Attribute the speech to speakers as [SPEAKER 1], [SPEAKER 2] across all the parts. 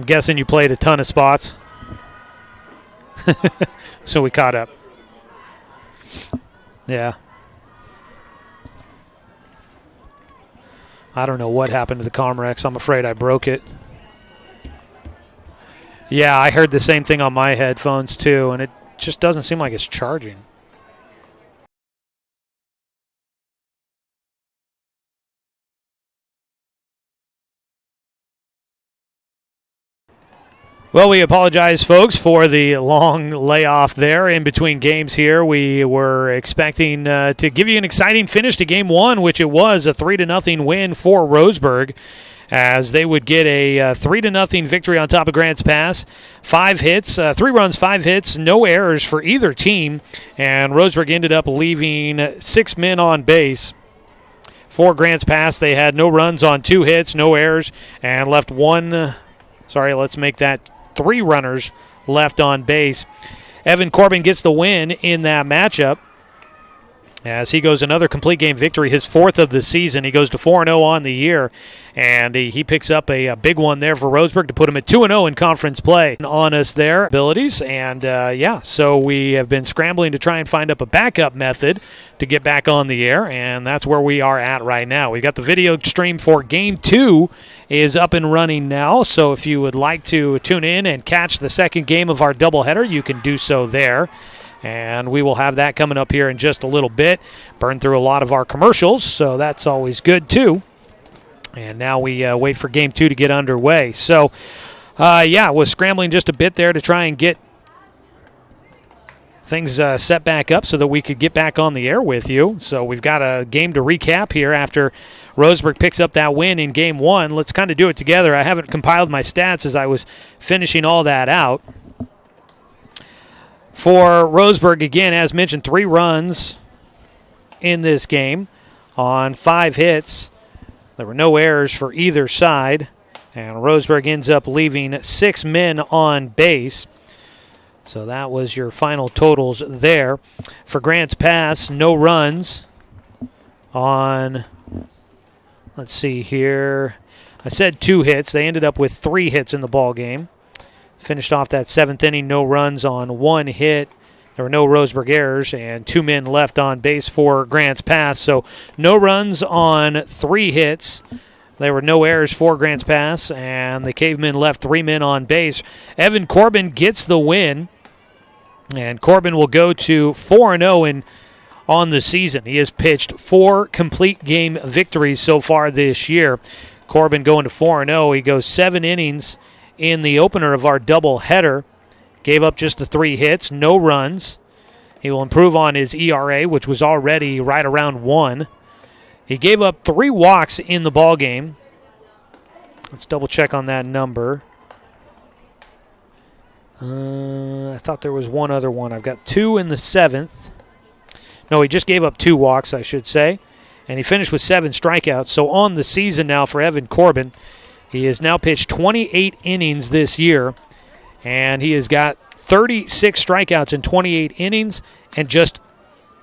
[SPEAKER 1] I'm guessing you played a ton of spots. So we caught up. Yeah. I don't know what happened to the Comrex. I'm afraid I broke it. Yeah, I heard the same thing on my headphones too, and it just doesn't seem like it's charging. Well, we apologize, folks, for the long layoff there in between games here. We were expecting to give you an exciting finish to Game 1, which it was, a 3-0 win for Roseburg, as they would get a 3-0 victory on top of Grants Pass. 5 hits, 3 runs, 5 hits, no errors for either team, and Roseburg ended up leaving 6 men on base. For Grants Pass, they had no runs on 2 hits, no errors, and left 3 runners left on base. Evan Corbin gets the win in that matchup as he goes another complete game victory, his 4th of the season. He goes to 4-0 on the year, and he picks up a big one there for Roseburg to put him at 2-0 in conference play. On us there, abilities, and so we have been scrambling to try and find up a backup method to get back on the air, and that's where we are at right now. We got the video stream for Game 2 is up and running now, so if you would like to tune in and catch the second game of our doubleheader, you can do so there. And we will have that coming up here in just a little bit. Burn through a lot of our commercials, so that's always good too. And now we wait for Game 2 to get underway. So, was scrambling just a bit there to try and get things set back up so that we could get back on the air with you. So we've got a game to recap here after Roseburg picks up that win in Game 1. Let's kind of do it together. I haven't compiled my stats as I was finishing all that out. For Roseburg, again, as mentioned, 3 runs in this game on 5 hits. There were no errors for either side, and Roseburg ends up leaving 6 men on base. So that was your final totals there. For Grants Pass, no runs on, let's see here. I said 2 hits. They ended up with 3 hits in the ball game. Finished off that 7th inning, no runs on 1 hit. There were no Roseburg errors and 2 men left on base for Grants Pass. So no runs on 3 hits. There were no errors for Grants Pass, and the Cavemen left 3 men on base. Evan Corbin gets the win, and Corbin will go to 4-0 on the season. He has pitched 4 complete game victories so far this year. Corbin going to 4-0. He goes 7 innings in the opener of our doubleheader. Gave up just the 3 hits, no runs. He will improve on his ERA, which was already right around 1. He gave up 3 walks in the ball game. Let's double check on that number. I thought there was one other one. I've got 2 in the 7th. No, he just gave up 2 walks, I should say. And he finished with 7 strikeouts. So on the season now for Evan Corbin, he has now pitched 28 innings this year, and he has got 36 strikeouts in 28 innings and just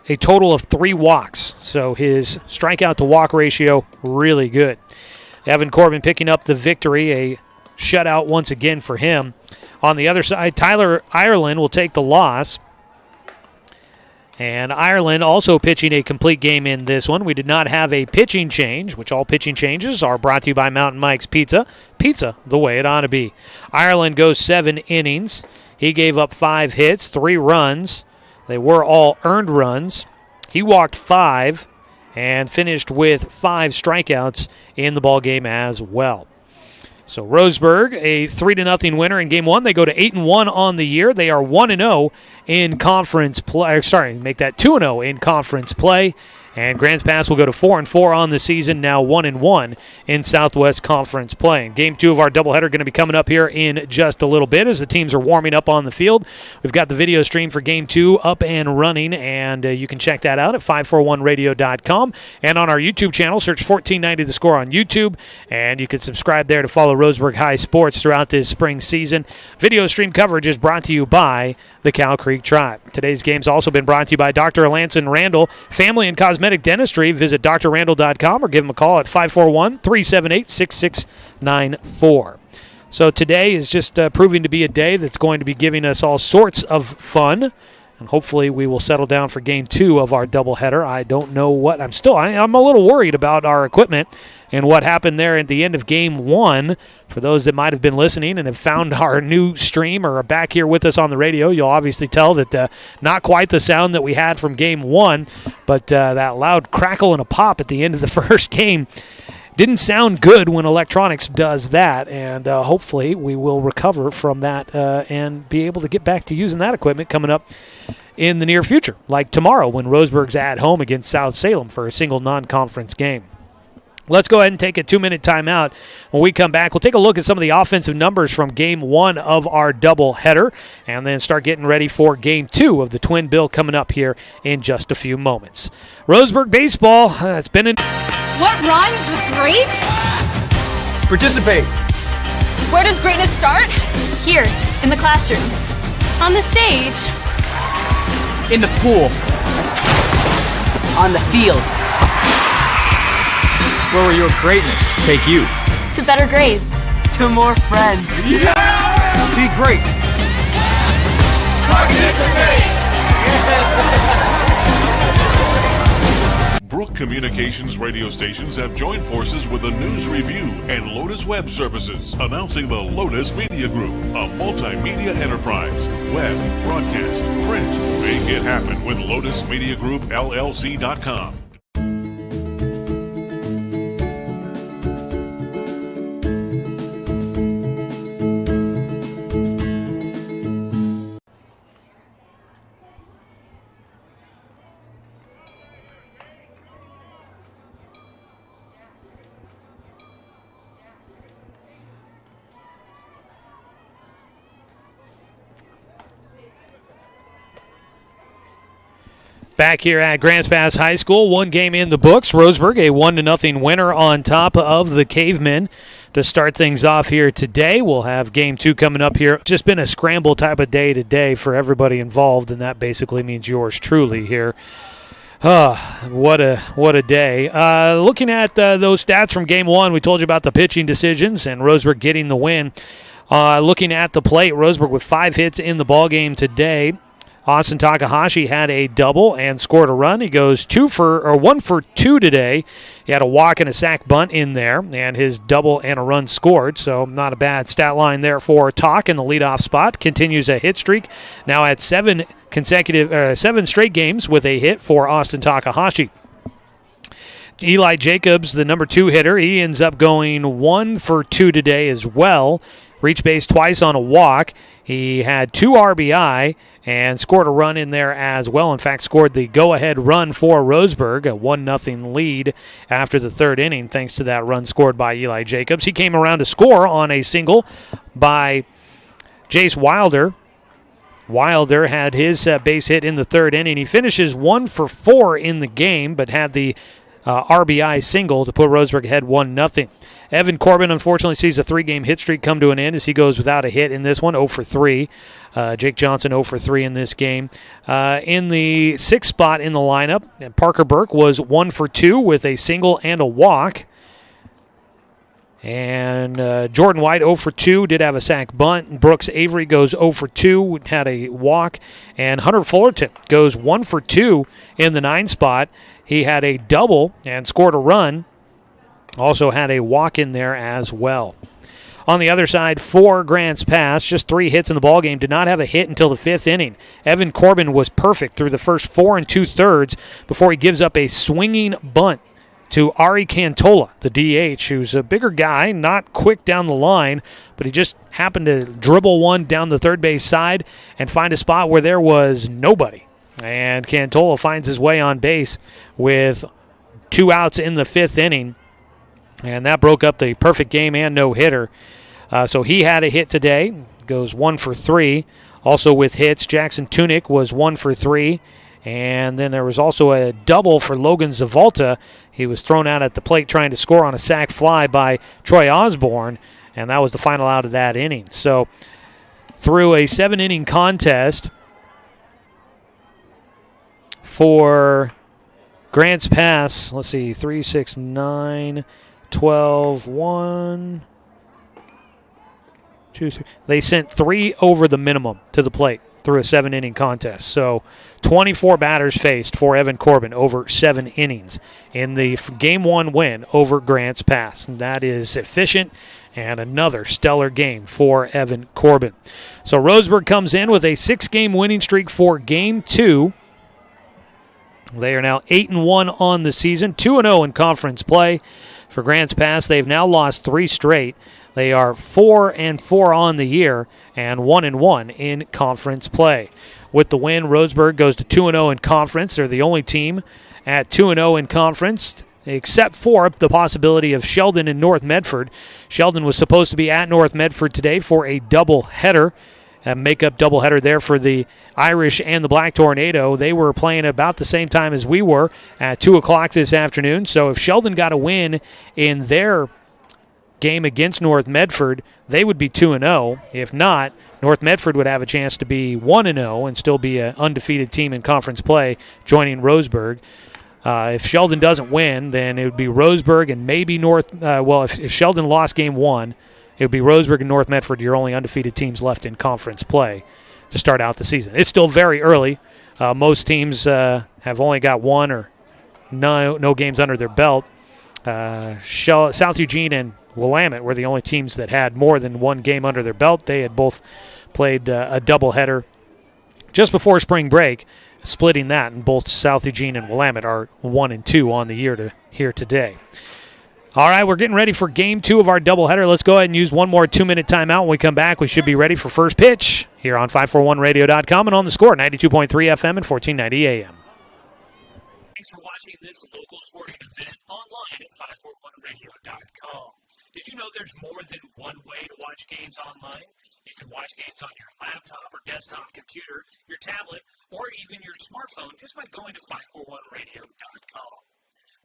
[SPEAKER 1] a total of 3 walks. So his strikeout-to-walk ratio, really good. Evan Corbin picking up the victory, a shutout once again for him. On the other side, Tyler Ireland will take the loss. And Ireland also pitching a complete game in this one. We did not have a pitching change, which all pitching changes are brought to you by Mountain Mike's Pizza. Pizza, the way it ought to be. Ireland goes 7 innings. He gave up 5 hits, 3 runs. They were all earned runs. He walked 5 and finished with 5 strikeouts in the ballgame as well. So Roseburg, a 3-0 winner in Game 1. They go to 8-1 on the year. They are 1-0 in conference play. Make that 2-0 in conference play. And Grants Pass will go to 4-4 on the season, now 1-1 in Southwest Conference play. And Game 2 of our doubleheader going to be coming up here in just a little bit as the teams are warming up on the field. We've got the video stream for Game 2 up and running, and you can check that out at 541radio.com. And on our YouTube channel, search 1490 The Score on YouTube, and you can subscribe there to follow Roseburg High Sports throughout this spring season. Video stream coverage is brought to you by the Cow Creek Tribe. Today's game's also been brought to you by Dr. Alanson Randall, Family and Cosmetic Dentistry. Visit drrandall.com or give him a call at 541-378-6694. So today is just proving to be a day that's going to be giving us all sorts of fun. And hopefully we will settle down for game 2 of our doubleheader. I don't know what. I'm a little worried about our equipment and what happened there at the end of game 1. For those that might have been listening and have found our new stream or are back here with us on the radio, you'll obviously tell that not quite the sound that we had from game 1, but that loud crackle and a pop at the end of the first game didn't sound good when electronics does that, and hopefully we will recover from that and be able to get back to using that equipment coming up in the near future, like tomorrow when Roseburg's at home against South Salem for a single non-conference game. Let's go ahead and take a 2-minute timeout. When we come back, we'll take a look at some of the offensive numbers from Game 1 of our doubleheader and then start getting ready for Game 2 of the Twin Bill coming up here in just a few moments. Roseburg baseball, it's been
[SPEAKER 2] What rhymes with great?
[SPEAKER 3] Participate.
[SPEAKER 2] Where does greatness start?
[SPEAKER 4] Here, in the classroom.
[SPEAKER 2] On the stage.
[SPEAKER 3] In the pool.
[SPEAKER 5] On the field.
[SPEAKER 3] Where will your greatness take you?
[SPEAKER 4] To better grades.
[SPEAKER 5] To more friends.
[SPEAKER 3] Yeah! Be great.
[SPEAKER 6] Participate! Brook Communications radio stations have joined forces with the News Review and Lotus Web Services, announcing the Lotus Media Group, a multimedia enterprise. Web, broadcast, print. Make it happen with LotusMediaGroupLLC.com.
[SPEAKER 1] Back here at Grants Pass High School, one game in the books. Roseburg, a 1-0 winner on top of the Cavemen to start things off here today. We'll have game 2 coming up here. Just been a scramble type of day today for everybody involved, and that basically means yours truly here. What a day. Looking at those stats from game 1, we told you about the pitching decisions and Roseburg getting the win. Looking at the plate, Roseburg with 5 hits in the ballgame today. Austin Takahashi had a double and scored a run. He goes 1 for 2 today. He had a walk and a sac bunt in there, and his double and a run scored. So not a bad stat line there for Tak in the leadoff spot. Continues a hit streak. Now at 7 straight games with a hit for Austin Takahashi. Eli Jacobs, the number 2 hitter, he ends up going 1 for 2 today as well. Reached base twice on a walk. He had 2 RBI and scored a run in there as well. In fact, scored the go-ahead run for Roseburg, a 1-0 lead after the 3rd inning, thanks to that run scored by Eli Jacobs. He came around to score on a single by Jace Wilder. Wilder had his base hit in the 3rd inning. He finishes 1 for 4 in the game, but had the RBI single to put Roseburg ahead 1-0. Evan Corbin, unfortunately, sees a 3-game hit streak come to an end as he goes without a hit in this one, 0 for 3. Jake Johnson 0 for 3 in this game. In the 6th spot in the lineup, Parker Burke was 1 for 2 with a single and a walk. And Jordan White 0 for 2, did have a sac bunt. Brooks Avery goes 0 for 2, had a walk. And Hunter Fullerton goes 1 for 2 in the 9 spot. He had a double and scored a run. Also had a walk in there as well. On the other side, for Grants Pass, just 3 hits in the ballgame, did not have a hit until the 5th inning. Evan Corbin was perfect through the first 4 2/3 before he gives up a swinging bunt to Ari Cantola, the DH, who's a bigger guy, not quick down the line, but he just happened to dribble one down the third base side and find a spot where there was nobody. And Cantola finds his way on base with 2 outs in the 5th inning. And that broke up the perfect game and no-hitter. So he had a hit today, goes 1 for 3. Also with hits, Jackson Tunick was 1 for 3. And then there was also a double for Logan Zavalta. He was thrown out at the plate trying to score on a sac fly by Troy Osborne, and that was the final out of that inning. So through a 7-inning contest for Grants Pass, let's see, 3, 6, 9... 12, 1, They sent 3 over the minimum to the plate through a 7-inning contest. So 24 batters faced for Evan Corbin over 7 innings in the Game 1 win over Grants Pass. And that is efficient and another stellar game for Evan Corbin. So Roseburg comes in with a 6-game winning streak for Game 2. They are now 8-1 on the season, 2-0 in conference play. For Grants Pass, they've now lost 3 straight. They are 4-4 on the year and 1-1 in conference play. With the win, Roseburg goes to 2-0 in conference. They're the only team at 2-0 in conference, except for the possibility of Sheldon and North Medford. Sheldon was supposed to be at North Medford today for a doubleheader, a make-up doubleheader there for the Irish and the Black Tornado. They were playing about the same time as we were at 2 o'clock this afternoon. So if Sheldon got a win in their game against North Medford, they would be 2-0. If not, North Medford would have a chance to be 1-0 and still be an undefeated team in conference play, joining Roseburg. If Sheldon doesn't win, then it would be Roseburg and maybe North. If Sheldon lost Game 1, it would be Roseburg and North Medford, your only undefeated teams left in conference play to start out the season. It's still very early. Most teams have only got 1 or no games under their belt. South Eugene and Willamette were the only teams that had more than 1 game under their belt. They had both played a doubleheader just before spring break, splitting that, and both South Eugene and Willamette are 1-2 on the year to here today. All right, we're getting ready for Game 2 of our doubleheader. Let's go ahead and use one more 2-minute timeout. When we come back, we should be ready for first pitch here on 541radio.com and on the score, 92.3 FM and 1490 AM. Thanks for watching this local sporting event online at 541radio.com. Did you know there's more than one way to watch games online? You can watch games on your laptop or desktop computer, your tablet, or even your smartphone just by going to 541radio.com.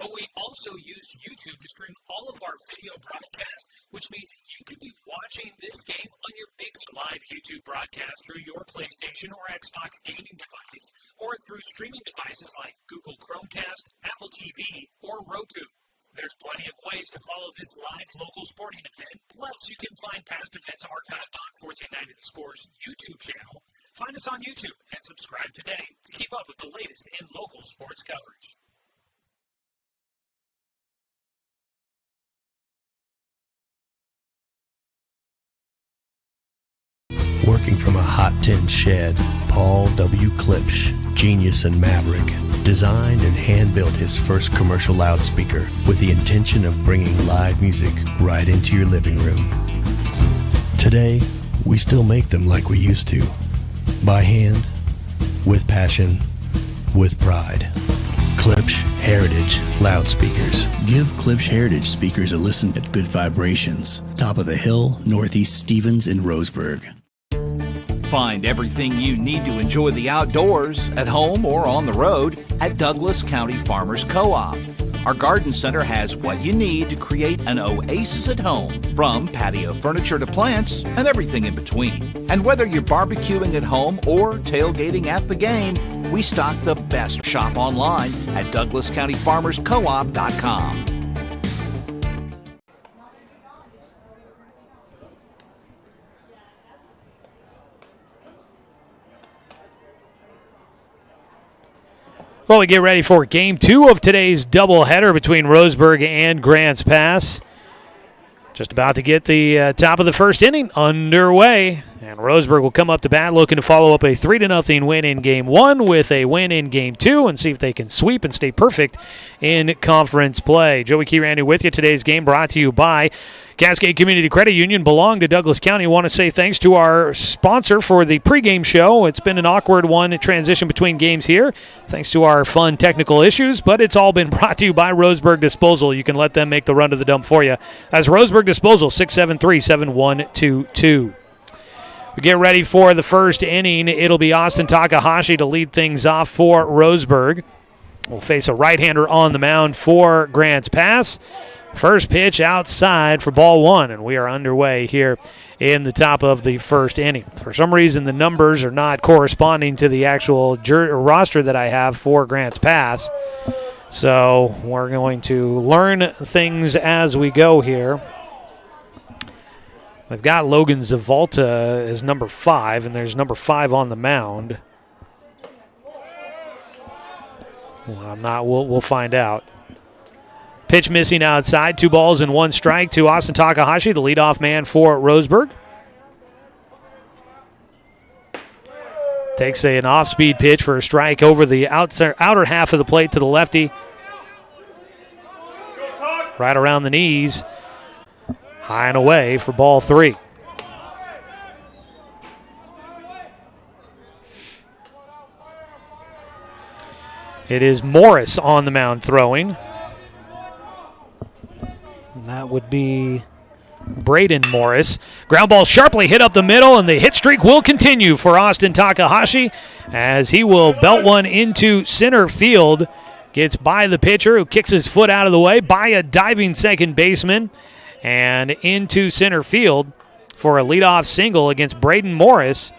[SPEAKER 1] But we also use YouTube to stream all of our video broadcasts, which means you could be watching this game on your big live YouTube broadcast through your PlayStation or Xbox gaming device, or through streaming devices like Google Chromecast, Apple TV, or Roku. There's plenty of ways to follow this live local sporting event. Plus, you can find past events archived on 1490 The Score's YouTube channel. Find us on YouTube and subscribe today to keep up with the latest in local sports coverage.
[SPEAKER 7] Working from a hot tin shed, Paul W. Klipsch, genius and maverick, designed and hand-built his first commercial loudspeaker with the intention of bringing live music right into your living room. Today, we still make them like we used to, by hand, with passion, with pride. Klipsch Heritage Loudspeakers.
[SPEAKER 8] Give Klipsch Heritage speakers a listen at Good Vibrations, top of the hill, Northeast Stevens in Roseburg.
[SPEAKER 9] Find everything you need to enjoy the outdoors, at home or on the road, at Douglas County Farmers Co-op. Our garden center has what you need to create an oasis at home, from patio furniture to plants and everything in between. And whether you're barbecuing at home or tailgating at the game, we stock the best shop online at DouglasCountyFarmersCoop.com.
[SPEAKER 1] Well, we get ready for Game 2 of today's doubleheader between Roseburg and Grants Pass. Just about to get the top of the first inning underway. And Roseburg will come up to bat looking to follow up a 3-0 win in Game 1 with a win in Game 2 and see if they can sweep and stay perfect in conference play. Joey Key-Randy with you. Today's game brought to you by Cascade Community Credit Union, belong to Douglas County. I want to say thanks to our sponsor for the pregame show. It's been an awkward one, a transition between games here, thanks to our fun technical issues, but it's all been brought to you by Roseburg Disposal. You can let them make the run to the dump for you. That's Roseburg Disposal, 673-7122. We get ready for the first inning. It'll be Austin Takahashi to lead things off for Roseburg. We'll face a right-hander on the mound for Grants Pass. First pitch outside for ball 1, and we are underway here in the top of the first inning. For some reason, the numbers are not corresponding to the actual roster that I have for Grants Pass. So we're going to learn things as we go here. They've got Logan Zavalta as number 5, and there's number 5 on the mound. Well, we'll find out. Pitch missing outside. 2 balls and 1 strike to Austin Takahashi, the leadoff man for Roseburg. Takes an off-speed pitch for a strike over the outer half of the plate to the lefty. Right around the knees. High and away for ball 3. It is Morris on the mound throwing. And that would be Braden Morris. Ground ball sharply hit up the middle, and the hit streak will continue for Austin Takahashi as he will belt one into center field. Gets by the pitcher who kicks his foot out of the way, by a diving second baseman, and into center field for a leadoff single against Braden Morris.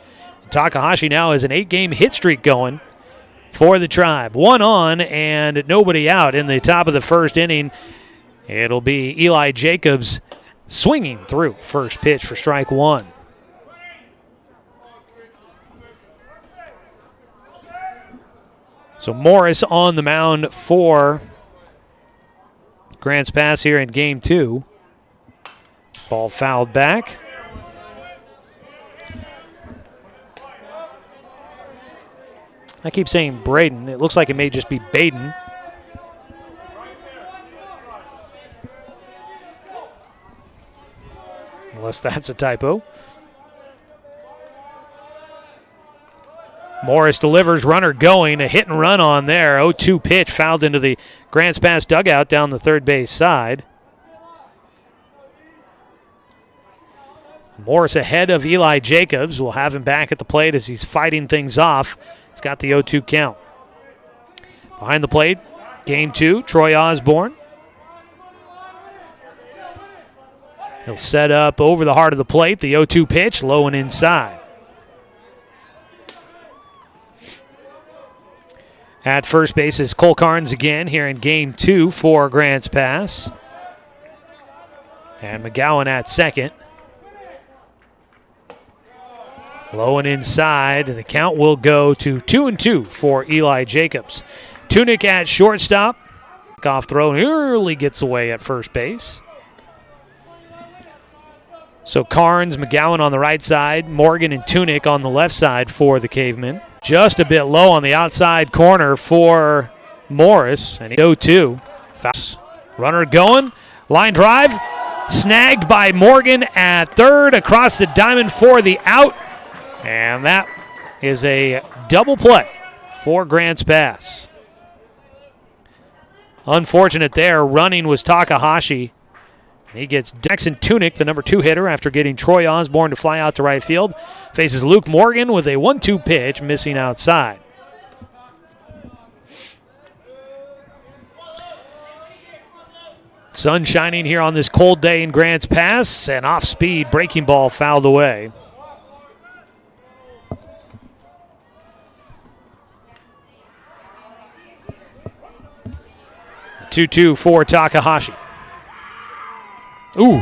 [SPEAKER 1] Takahashi now has an 8-game hit streak going for the Tribe. 1 on and nobody out in the top of the first inning. It'll be Eli Jacobs swinging through first pitch for strike 1. So Morris on the mound for Grants Pass here in game 2. Ball fouled back. I keep saying Braden. It looks like it may just be Baden. Unless that's a typo. Morris delivers, runner going, a hit and run on there. 0-2 pitch fouled into the Grants Pass dugout down the third base side. Morris ahead of Eli Jacobs. We'll have him back at the plate as he's fighting things off. He's got the 0-2 count. Behind the plate, game 2, Troy Osborne. He'll set up over the heart of the plate. The 0-2 pitch, low and inside. At first base is Cole Carnes again here in game 2 for Grants Pass. And McGowan at second. Low and inside, and the count will go to 2-2 for Eli Jacobs. Tunick at shortstop. Off throw nearly gets away at first base. So Carnes, McGowan on the right side, Morgan and Tunick on the left side for the Cavemen. Just a bit low on the outside corner for Morris, and 0-2. Runner going, line drive, snagged by Morgan at third, across the diamond for the out, and that is a double play for Grants Pass. Unfortunate there, running was Takahashi. He gets Jackson Tunick, the number 2 hitter, after getting Troy Osborne to fly out to right field. Faces Luke Morgan with a 1-2 pitch, missing outside. Sun shining here on this cold day in Grants Pass, and off-speed breaking ball fouled away. Two-two for Takahashi. Ooh,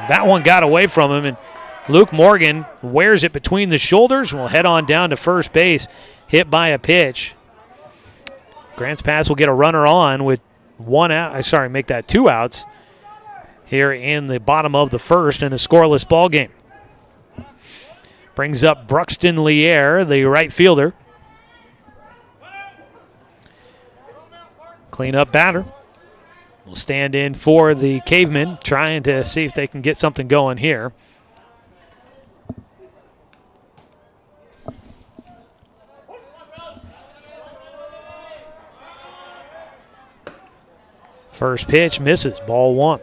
[SPEAKER 1] that one got away from him, and Luke Morgan wears it between the shoulders and will head on down to first base, hit by a pitch. Grants Pass will get a runner on with 1 out. Make that 2 outs here in the bottom of the first in a scoreless ball game. Brings up Bruxton Lier, the right fielder. Clean-up batter. Will stand in for the Cavemen, trying to see if they can get something going here. First pitch misses, ball 1.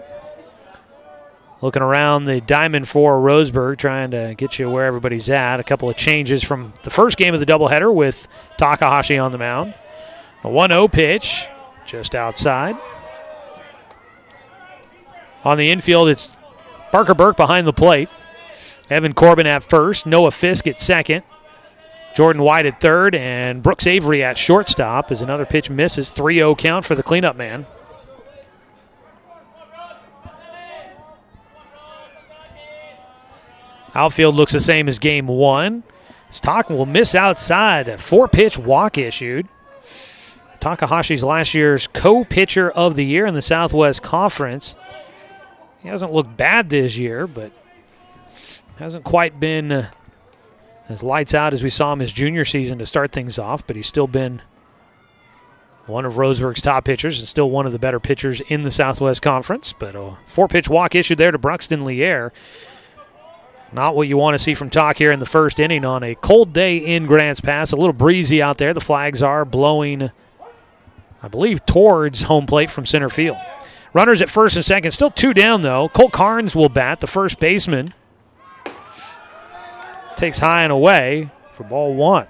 [SPEAKER 1] Looking around the diamond for Roseburg, trying to get you where everybody's at. A couple of changes from the first game of the doubleheader with Takahashi on the mound. A 1-0 pitch, just outside. On the infield, it's Parker Burke behind the plate. Evan Corbin at first. Noah Fisk at second. Jordan White at third. And Brooks Avery at shortstop as another pitch misses. 3-0 count for the cleanup man. Outfield looks the same as game one. Stock will miss outside. A 4-pitch walk issued. Takahashi's last year's co-pitcher of the year in the Southwest Conference. He hasn't looked bad this year, but hasn't quite been as lights out as we saw him his junior season to start things off, but he's still been one of Roseburg's top pitchers and still one of the better pitchers in the Southwest Conference. But a 4-pitch walk issued there to Bruxton Lier. Not what you want to see from Talk here in the first inning on a cold day in Grants Pass. A little breezy out there. The flags are blowing, I believe, towards home plate from center field. Runners at first and second. Still 2 down, though. Colt Carnes will bat, the first baseman. Takes high and away for ball 1.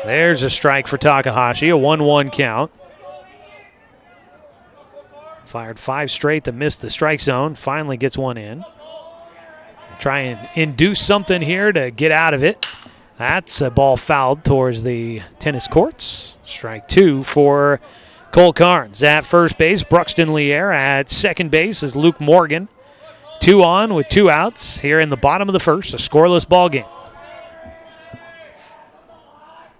[SPEAKER 1] There's a strike for Takahashi, a 1-1 count. Fired 5 straight that missed the strike zone. Finally gets one in. Try and induce something here to get out of it. That's a ball fouled towards the tennis courts. Strike 2 for Colt Carnes. At first base, Bruxton Lier. At second base is Luke Morgan. 2 on with 2 outs here in the bottom of the first. A scoreless ball game.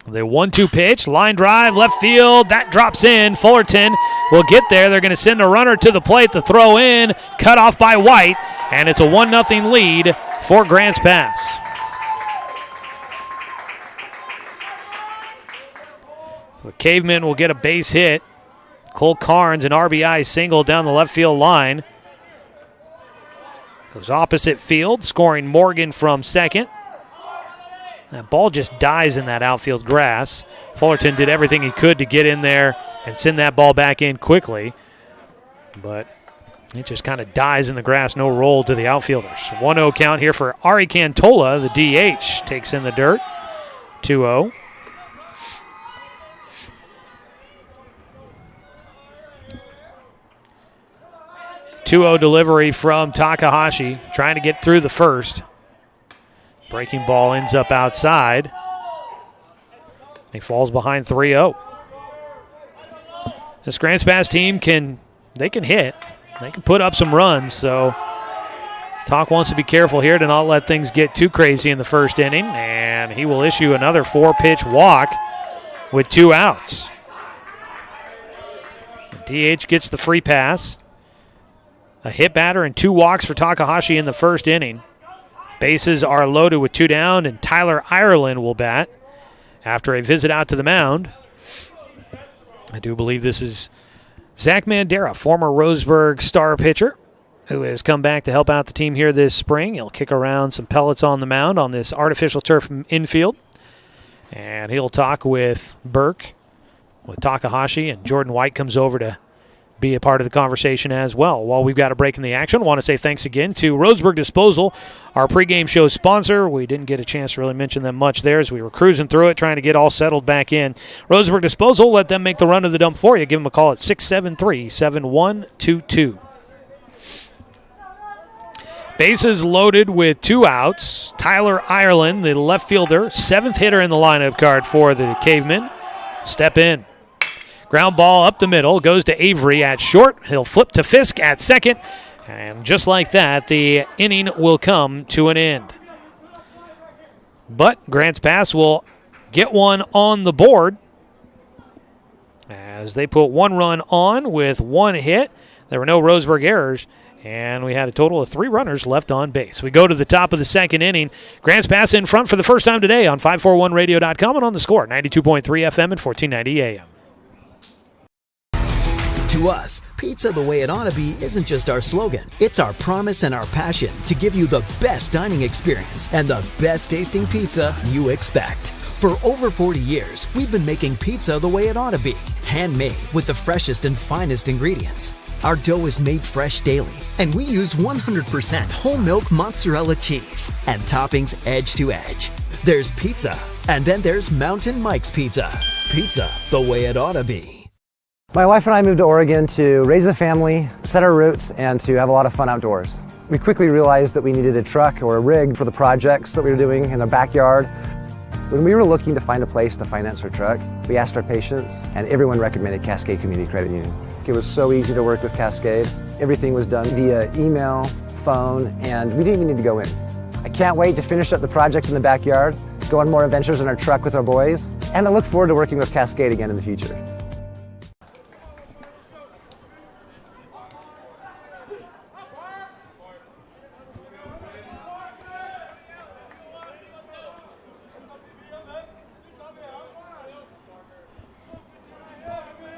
[SPEAKER 1] The 1-2 pitch, line drive, left field. That drops in. Fullerton will get there. They're going to send a runner to the plate to throw in. Cut off by White, and it's a 1-0 lead for Grants Pass. So the Cavemen will get a base hit. Colt Carnes, an RBI single down the left field line. Goes opposite field, scoring Morgan from second. That ball just dies in that outfield grass. Fullerton did everything he could to get in there and send that ball back in quickly. But it just kind of dies in the grass. No roll to the outfielders. 1-0 count here for Ari Cantola. The DH takes in the dirt. 2-0. Delivery from Takahashi. Trying to get through the first. Breaking ball ends up outside. He falls behind 3-0. This Grants Pass team can hit. They can put up some runs, so Talk wants to be careful here to not let things get too crazy in the first inning, and he will issue another 4-pitch walk with 2 outs. The DH gets the free pass. A hit batter and 2 walks for Takahashi in the first inning. Bases are loaded with 2 down, and Tyler Ireland will bat after a visit out to the mound. I do believe this is Zach Mandera, former Roseburg star pitcher, who has come back to help out the team here this spring. He'll kick around some pellets on the mound on this artificial turf infield. And he'll talk with Burke, with Takahashi, and Jordan White comes over to be a part of the conversation as well. While we've got a break in the action, I want to say thanks again to Roseburg Disposal, our pregame show sponsor. We didn't get a chance to really mention them much there as we were cruising through it, trying to get all settled back in. Roseburg Disposal, let them make the run to the dump for you. Give them a call at 673-7122. Bases loaded with 2 outs. Tyler Ireland, the left fielder, 7th hitter in the lineup card for the Cavemen. Step in. Ground ball up the middle, goes to Avery at short. He'll flip to Fisk at second. And just like that, the inning will come to an end. But Grants Pass will get one on the board as they put 1 run on with 1 hit. There were no Roseburg errors, and we had a total of 3 runners left on base. We go to the top of the second inning. Grants Pass in front for the first time today on 541radio.com and on the Score, 92.3 FM and 1490 AM.
[SPEAKER 10] To us, pizza the way it ought to be isn't just our slogan. It's our promise and our passion to give you the best dining experience and the best tasting pizza you expect. For over 40 years, we've been making pizza the way it ought to be. Handmade with the freshest and finest ingredients. Our dough is made fresh daily, and we use 100% whole milk mozzarella cheese and toppings edge to edge. There's pizza, and then there's Mountain Mike's Pizza. Pizza the way it ought to be.
[SPEAKER 11] My wife and I moved to Oregon to raise a family, set our roots, and to have a lot of fun outdoors. We quickly realized that we needed a truck or a rig for the projects that we were doing in our backyard. When we were looking to find a place to finance our truck, we asked our patients, and everyone recommended Cascade Community Credit Union. It was so easy to work with Cascade. Everything was done via email, phone, and we didn't even need to go in. I can't wait to finish up the projects in the backyard, go on more adventures in our truck with our boys, and I look forward to working with Cascade again in the future.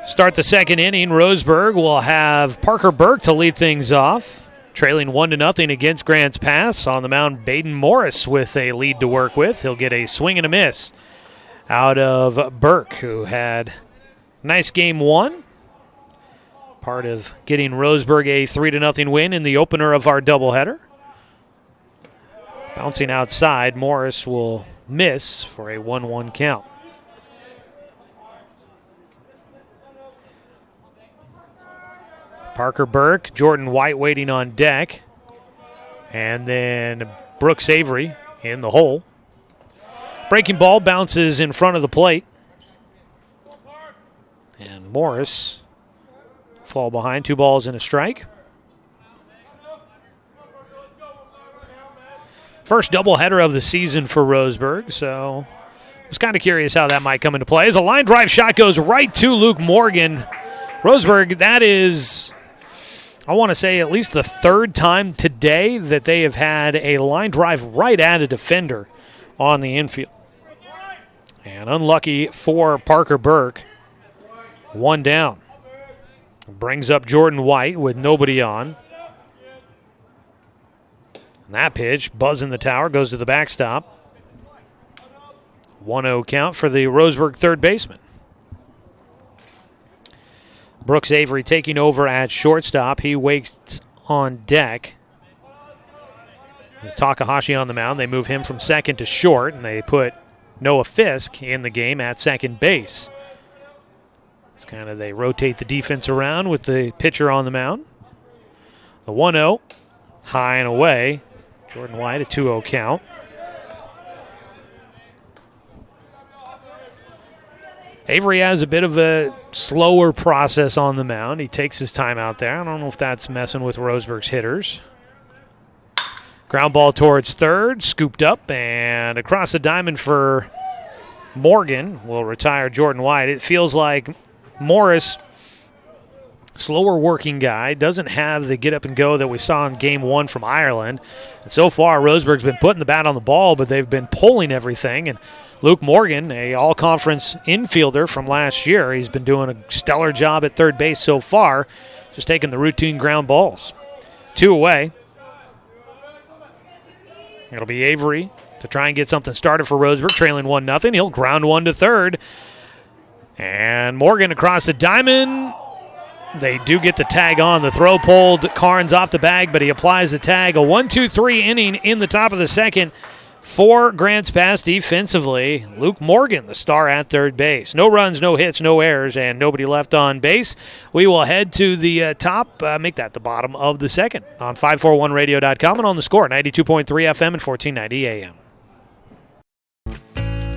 [SPEAKER 1] Start the second inning. Roseburg will have Parker Burke to lead things off. Trailing 1-0 against Grants Pass. On the mound, Baden Morris with a lead to work with. He'll get a swing and a miss out of Burke, who had a nice game one. Part of getting Roseburg a 3-0 win in the opener of our doubleheader. Bouncing outside, Morris will miss for a 1-1 count. Parker Burke, Jordan White waiting on deck. And then Brooks Avery in the hole. Breaking ball bounces in front of the plate. And Morris fall behind. 2 balls and a strike. First doubleheader of the season for Roseburg, so I was kind of curious how that might come into play. As a line drive shot goes right to Luke Morgan. Roseburg, that is, I want to say, at least the third time today that they have had a line drive right at a defender on the infield. And unlucky for Parker Burke, 1 down. Brings up Jordan White with nobody on. And that pitch, buzzing the tower, goes to the backstop. 1-0 count for the Roseburg third baseman. Brooks Avery taking over at shortstop. He waits on deck. Takahashi on the mound. They move him from second to short, and they put Noah Fisk in the game at second base. It's kind of, they rotate the defense around with the pitcher on the mound. The 1-0, high and away. Jordan White, a 2-0 count. Avery has a bit of a slower process on the mound. He takes his time out there. I don't know if that's messing with Roseburg's hitters. Ground ball towards third, scooped up, and across the diamond for Morgan will retire Jordan White. It feels like Morris, slower working guy, doesn't have the get up and go that we saw in game one from Ireland. And so far, Roseburg's been putting the bat on the ball, but they've been pulling everything. And Luke Morgan, a all-conference infielder from last year, he's been doing a stellar job at third base so far, just taking the routine ground balls. 2 away. It'll be Avery to try and get something started for Roseburg, trailing 1-0. He'll ground one to third. And Morgan across the diamond. They do get the tag on. The throw pulled Carnes off the bag, but he applies the tag. A 1-2-3 inning in the top of the second for Grants Pass defensively. Luke Morgan, the star at third base. No runs, no hits, no errors, and nobody left on base. We will head to the top, make that the bottom of the second on 541radio.com and on the Score, 92.3 FM and 1490 AM.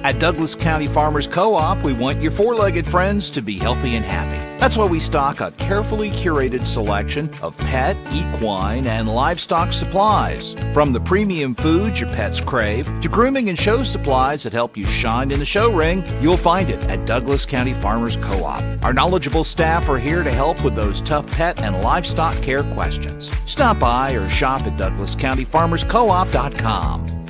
[SPEAKER 9] At Douglas County Farmers Co-op, we want your four-legged friends to be healthy and happy. That's why we stock a carefully curated selection of pet, equine, and livestock supplies. From the premium foods your pets crave to grooming and show supplies that help you shine in the show ring, you'll find it at Douglas County Farmers Co-op. Our knowledgeable staff are here to help with those tough pet and livestock care questions. Stop by or shop at DouglasCountyFarmersCoop.com.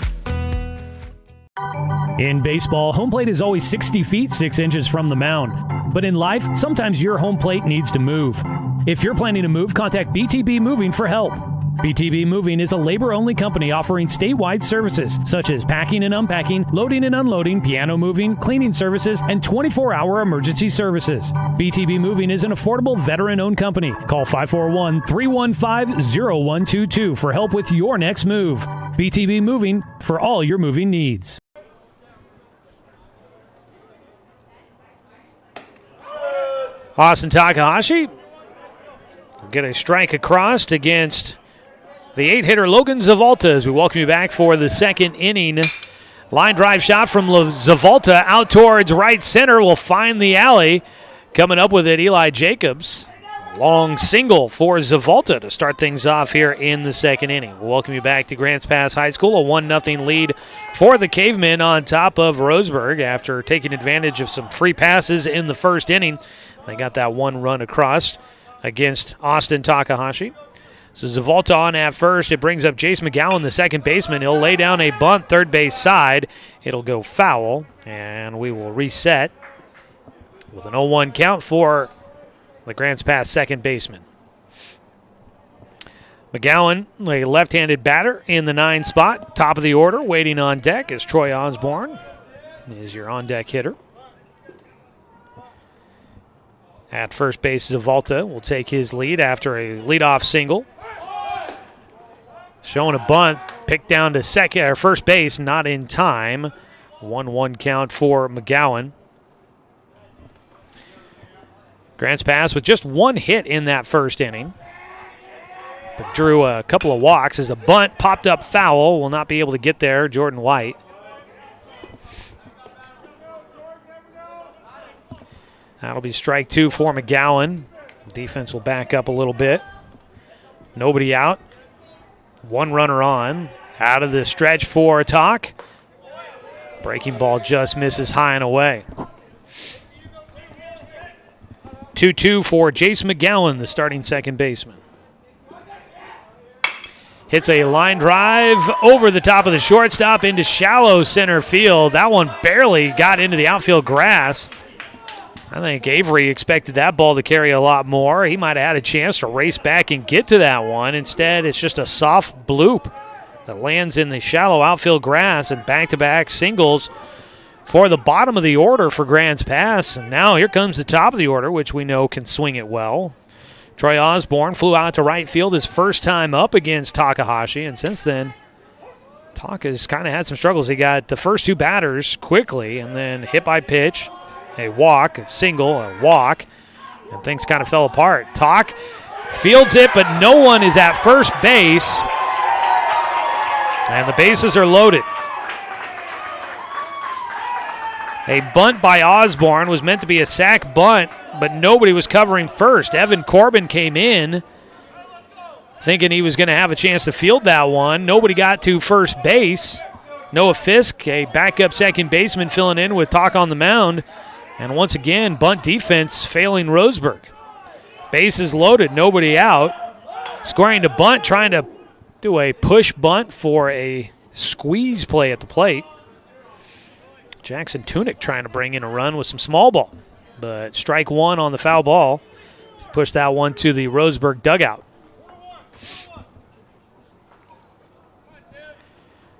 [SPEAKER 12] In baseball, home plate is always 60 feet, 6 inches from the mound. But in life, sometimes your home plate needs to move. If you're planning to move, contact BTB Moving for help. BTB Moving is a labor-only company offering statewide services such as packing and unpacking, loading and unloading, piano moving, cleaning services, and 24-hour emergency services. BTB Moving is an affordable veteran-owned company. Call 541-315-0122 for help with your next move. BTB Moving for all your moving needs.
[SPEAKER 1] Austin Takahashi will get a strike across against the 8-hitter Logan Zavalta as we welcome you back for the second inning Line drive shot from Zavolta out towards right center will find the alley. Coming up with it, Eli Jacobs. Long single for Zavolta to start things off here in the second inning. We'll welcome you back to Grants Pass High School. A 1-0 lead for the Cavemen on top of Roseburg after taking advantage of some free passes in the first inning. They got that one run across against Austin Takahashi. So Zavolta on at first. It brings up Jace McGowan, the second baseman. He'll lay down a bunt third base side. It'll go foul, and we will reset with an 0-1 count for the Grants Pass second baseman. McGowan, a left-handed batter in the 9 spot. Top of the order, waiting on deck is Troy Osborne, is your on-deck hitter. At first base, Zavolta will take his lead after a leadoff single. Showing a bunt, picked down to second or first base, not in time. 1-1 count for McGowan. Grants Pass with just one hit in that first inning, but drew a couple of walks as a bunt popped up foul. Will not be able to get there, Jordan White. That'll be strike 2 for McGowan. Defense will back up a little bit. Nobody out. One runner on. Out of the stretch for Talk. Breaking ball just misses high and away. 2-2 for Jace McGowan, the starting second baseman. Hits a line drive over the top of the shortstop into shallow center field. That one barely got into the outfield grass. I think Avery expected that ball to carry a lot more. He might have had a chance to race back and get to that one. Instead, it's just a soft bloop that lands in the shallow outfield grass, and back-to-back singles for the bottom of the order for Grants Pass. And now here comes the top of the order, which we know can swing it well. Troy Osborne flew out to right field his first time up against Takahashi, and since then, Taka's kind of had some struggles. He got the first 2 batters quickly, and then hit by pitch, a walk, a single, a walk, and things kind of fell apart. Tak fields it, but no one is at first base, and the bases are loaded. A bunt by Osborne was meant to be a sac bunt, but nobody was covering first. Evan Corbin came in thinking he was going to have a chance to field that one. Nobody got to first base. Noah Fisk, a backup second baseman, filling in with Talk on the mound. And once again, bunt defense failing Roseburg. Bases loaded, nobody out. Scoring to bunt, trying to do a push bunt for a squeeze play at the plate. Jackson Tunick trying to bring in a run with some small ball, but strike 1 on the foul ball. Push that one to the Roseburg dugout.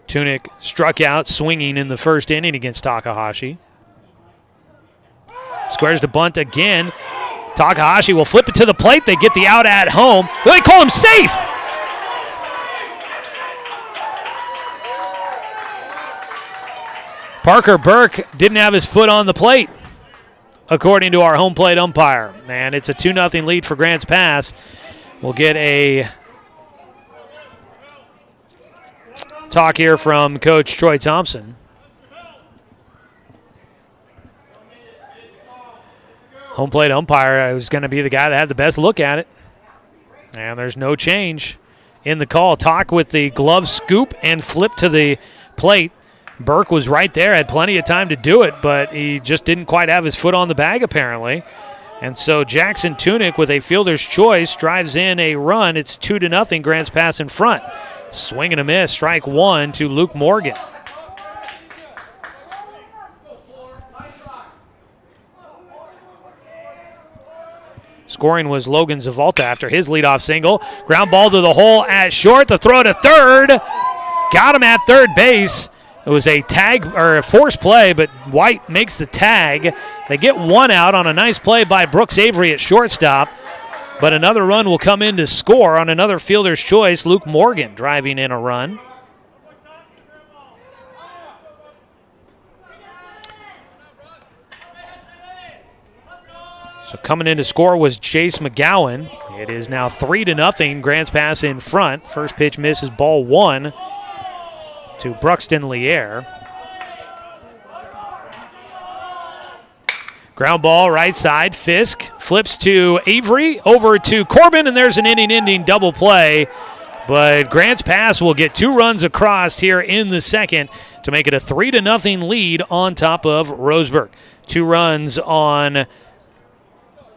[SPEAKER 1] Tunick struck out swinging in the first inning against Takahashi. Squares to bunt again. Takahashi will flip it to the plate. They get the out at home. They call him safe. Parker Burke didn't have his foot on the plate, according to our home plate umpire. And it's a 2-0 lead for Grants Pass. We'll get a talk here from Coach Troy Thompson. Home plate umpire was going to be the guy that had the best look at it. And there's no change in the call. Talk with the glove scoop and flip to the plate. Burke was right there, had plenty of time to do it, but he just didn't quite have his foot on the bag apparently. And so Jackson Tunick with a fielder's choice drives in a run. It's 2-0, Grants Pass in front. Swing and a miss, strike 1 to Luke Morgan. Scoring was Logan Zavolta after his leadoff single. Ground ball to the hole at short. The throw to third. Got him at third base. It was a tag or a forced play, but White makes the tag. They get one out on a nice play by Brooks Avery at shortstop. But another run will come in to score on another fielder's choice. Luke Morgan driving in a run. So coming in to score was Jace McGowan. It is now 3-0. Grants Pass in front. First pitch misses, ball 1 to Bruxton Lier. Ground ball right side. Fisk flips to Avery, over to Corbin, and there's an inning-ending double play. But Grants Pass will get 2 runs across here in the second to make it a 3-0 lead on top of Roseburg. 2 runs on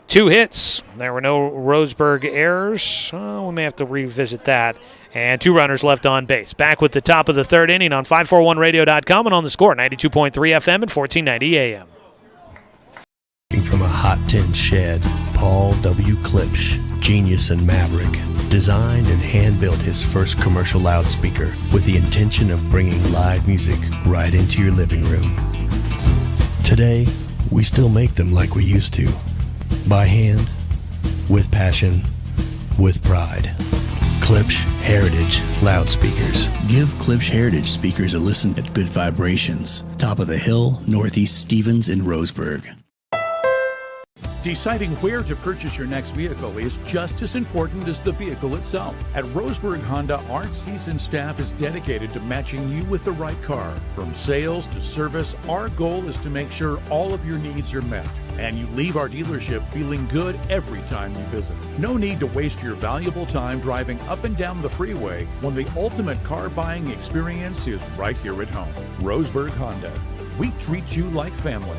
[SPEAKER 1] 2 hits. There were no Roseburg errors. We may have to revisit that. And 2 runners left on base. Back with the top of the 3rd inning on 541radio.com and on the Score, 92.3 FM and 1490 AM.
[SPEAKER 7] From a hot tin shed, Paul W. Klipsch, genius and maverick, designed and hand-built his first commercial loudspeaker with the intention of bringing live music right into your living room. Today, we still make them like we used to. By hand, with passion, with pride. Klipsch Heritage Loudspeakers.
[SPEAKER 8] Give Klipsch Heritage speakers a listen at Good Vibrations, top of the hill, Northeast Stevens in Roseburg.
[SPEAKER 13] Deciding where to purchase your next vehicle is just as important as the vehicle itself. At Roseburg Honda, our seasoned staff is dedicated to matching you with the right car. From sales to service, our goal is to make sure all of your needs are met, and you leave our dealership feeling good every time you visit. No need to waste your valuable time driving up and down the freeway when the ultimate car buying experience is right here at home. Roseburg Honda. We treat you like family.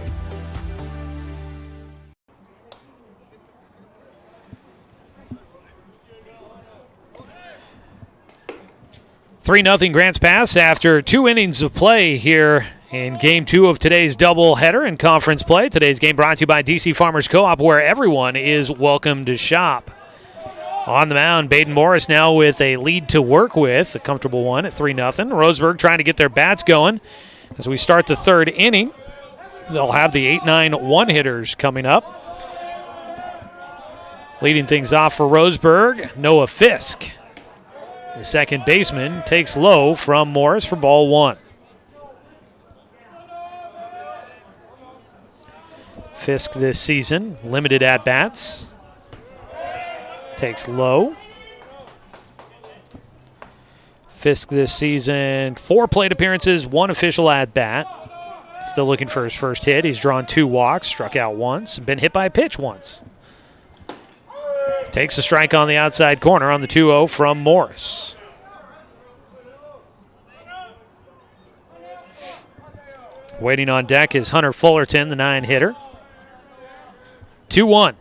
[SPEAKER 1] 3-0 Grants Pass after 2 innings of play here in Game 2 of today's doubleheader in conference play. Today's game brought to you by DC Farmers Co-op, where everyone is welcome to shop. On the mound, Baden Morris now with a lead to work with, a comfortable one at 3-0. Roseburg trying to get their bats going as we start the 3rd inning. They'll have the 8-9 one-hitters coming up. Leading things off for Roseburg, Noah Fisk. The second baseman takes low from Morris for ball 1. Fisk this season, limited at-bats. Takes low. Fisk this season, 4 plate appearances, 1 official at-bat. Still looking for his first hit. He's drawn 2 walks, struck out once, and been hit by a pitch once. Takes a strike on the outside corner on the 2-0 from Morris. Waiting on deck is Hunter Fullerton, the 9-hitter. 2-1.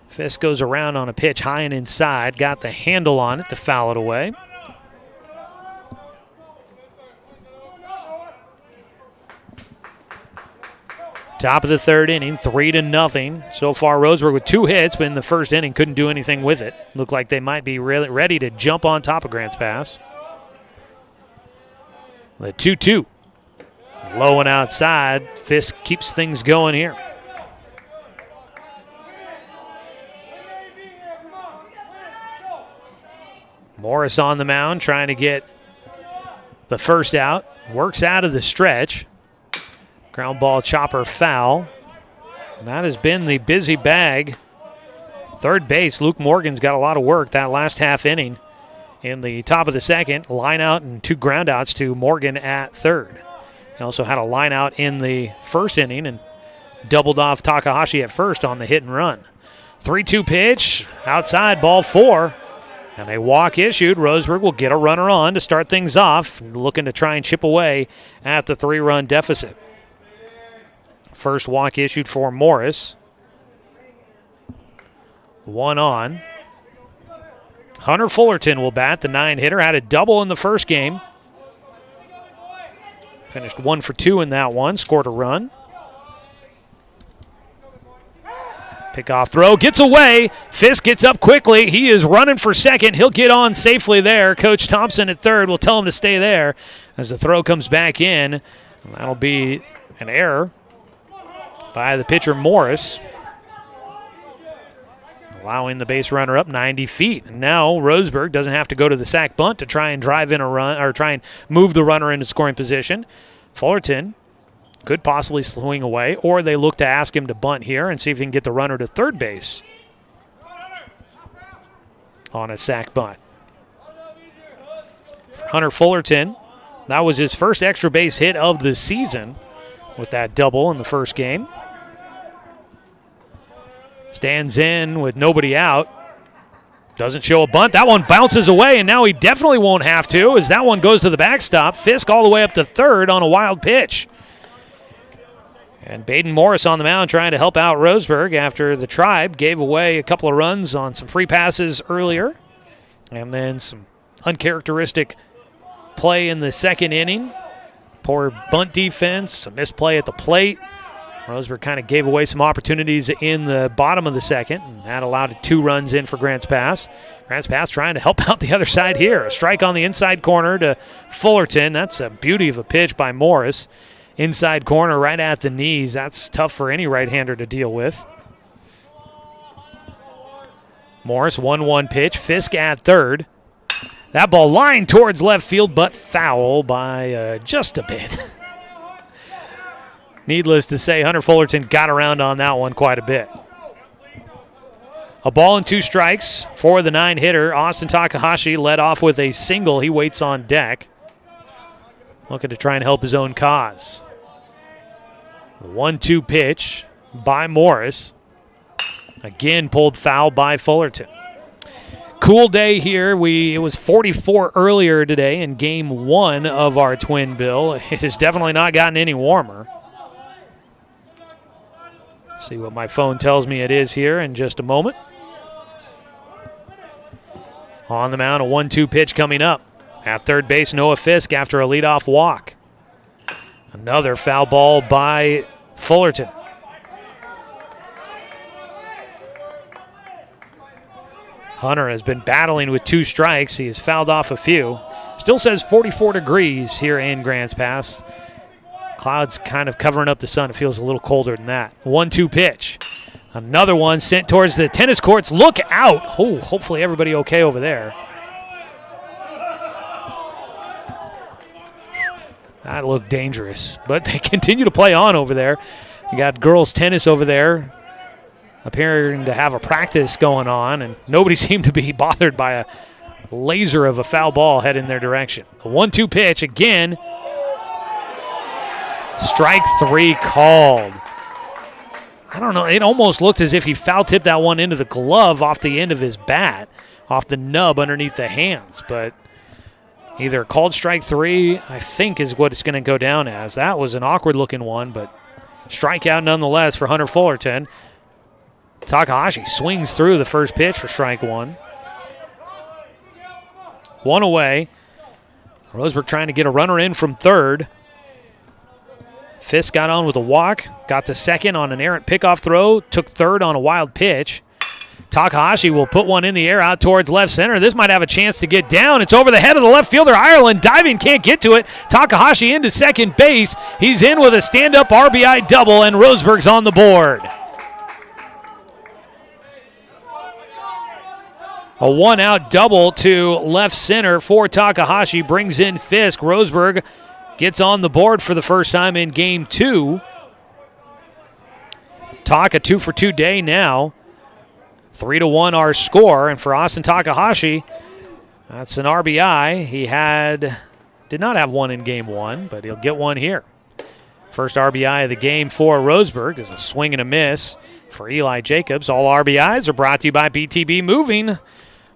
[SPEAKER 1] Fisk goes around on a pitch high and inside. Got the handle on it to foul it away. Top of the 3rd inning, 3-0. So far, Roseburg with 2 hits, but in the 1st inning couldn't do anything with it. Looked like they might be really ready to jump on top of Grants Pass. The 2-2. Low and outside. Fisk keeps things going here. Morris on the mound trying to get the first out. Works out of the stretch. Ground ball chopper foul. And that has been the busy bag. Third base, Luke Morgan's got a lot of work that last half inning. In the top of the 2nd, line out and 2 ground outs to Morgan at 3rd. He also had a line out in the 1st inning and doubled off Takahashi at 1st on the hit and run. 3-2 pitch, outside, ball 4. And a walk issued. Roseburg will get a runner on to start things off, looking to try and chip away at the 3-run deficit. First walk issued for Morris. 1 on. Hunter Fullerton will bat, the 9-hitter. Had a double in the first game. Finished 1 for 2 in that one. Scored a run. Pickoff throw. Gets away. Fisk gets up quickly. He is running for second. He'll get on safely there. Coach Thompson at 3rd will tell him to stay there as the throw comes back in. That'll be an error by the pitcher Morris, allowing the base runner up 90 feet. And now Roseburg doesn't have to go to the sack bunt to try and drive in a run or try and move the runner into scoring position. Fullerton could possibly swing away, or they look to ask him to bunt here and see if he can get the runner to 3rd base on a sack bunt. For Hunter Fullerton, that was his first extra base hit of the season. with that double in the first game. Stands in with nobody out. Doesn't show a bunt. That one bounces away, and now he definitely won't have to as that one goes to the backstop. Fisk all the way up to third on a wild pitch. And Baden Morris on the mound trying to help out Roseburg after the Tribe gave away a couple of runs on some free passes earlier. And then some uncharacteristic play in the second inning. Poor bunt defense, some misplay at the plate. Roseburg kind of gave away some opportunities in the bottom of the second, and that allowed 2 runs in for Grants Pass. Grants Pass trying to help out the other side here. A strike on the inside corner to Fullerton. That's a beauty of a pitch by Morris. Inside corner right at the knees. That's tough for any right-hander to deal with. Morris, 1-1 pitch. Fisk at third. That ball lined towards left field, but foul by just a bit. Needless to say, Hunter Fullerton got around on that one quite a bit. A ball and 2 strikes for the 9-hitter. Austin Takahashi led off with a single. He waits on deck, looking to try and help his own cause. The 1-2 pitch by Morris. Again pulled foul by Fullerton. Cool day here. It was 44 earlier today in game 1 of our twin bill. It has definitely not gotten any warmer. See what my phone tells me it is here in just a moment. On the mound, a 1-2 pitch coming up. At third base, Noah Fisk after a leadoff walk. Another foul ball by Fullerton. Hunter has been battling with 2 strikes. He has fouled off a few. Still says 44 degrees here in Grants Pass. Clouds kind of covering up the sun. It feels a little colder than that. 1-2 pitch. Another one sent towards the tennis courts. Look out. Oh, hopefully everybody okay over there. That looked dangerous, but they continue to play on over there. You got girls tennis over there appearing to have a practice going on, and nobody seemed to be bothered by a laser of a foul ball heading their direction. The 1-2 pitch again. Strike 3 called. I don't know. It almost looked as if he foul-tipped that one into the glove off the end of his bat, off the nub underneath the hands. But either called strike 3, I think, is what it's going to go down as. That was an awkward-looking one, but strikeout nonetheless for Hunter Fullerton. Takahashi swings through the first pitch for strike 1. 1 away. Roseburg trying to get a runner in from third. Fisk got on with a walk, got to second on an errant pickoff throw, took third on a wild pitch. Takahashi will put one in the air out towards left center. This might have a chance to get down. It's over the head of the left fielder, Ireland. Diving, can't get to it. Takahashi into second base. He's in with a stand-up RBI double, and Roseburg's on the board. A one-out double to left center for Takahashi brings in Fisk. Roseburg gets on the board for the first time in game 2. Taka 2-for-2 day now. 3-1 our score, and for Austin Takahashi, that's an RBI. He did not have one in game 1, but he'll get one here. First RBI of the game for Roseburg is a swing and a miss for Eli Jacobs. All RBIs are brought to you by BTB Moving.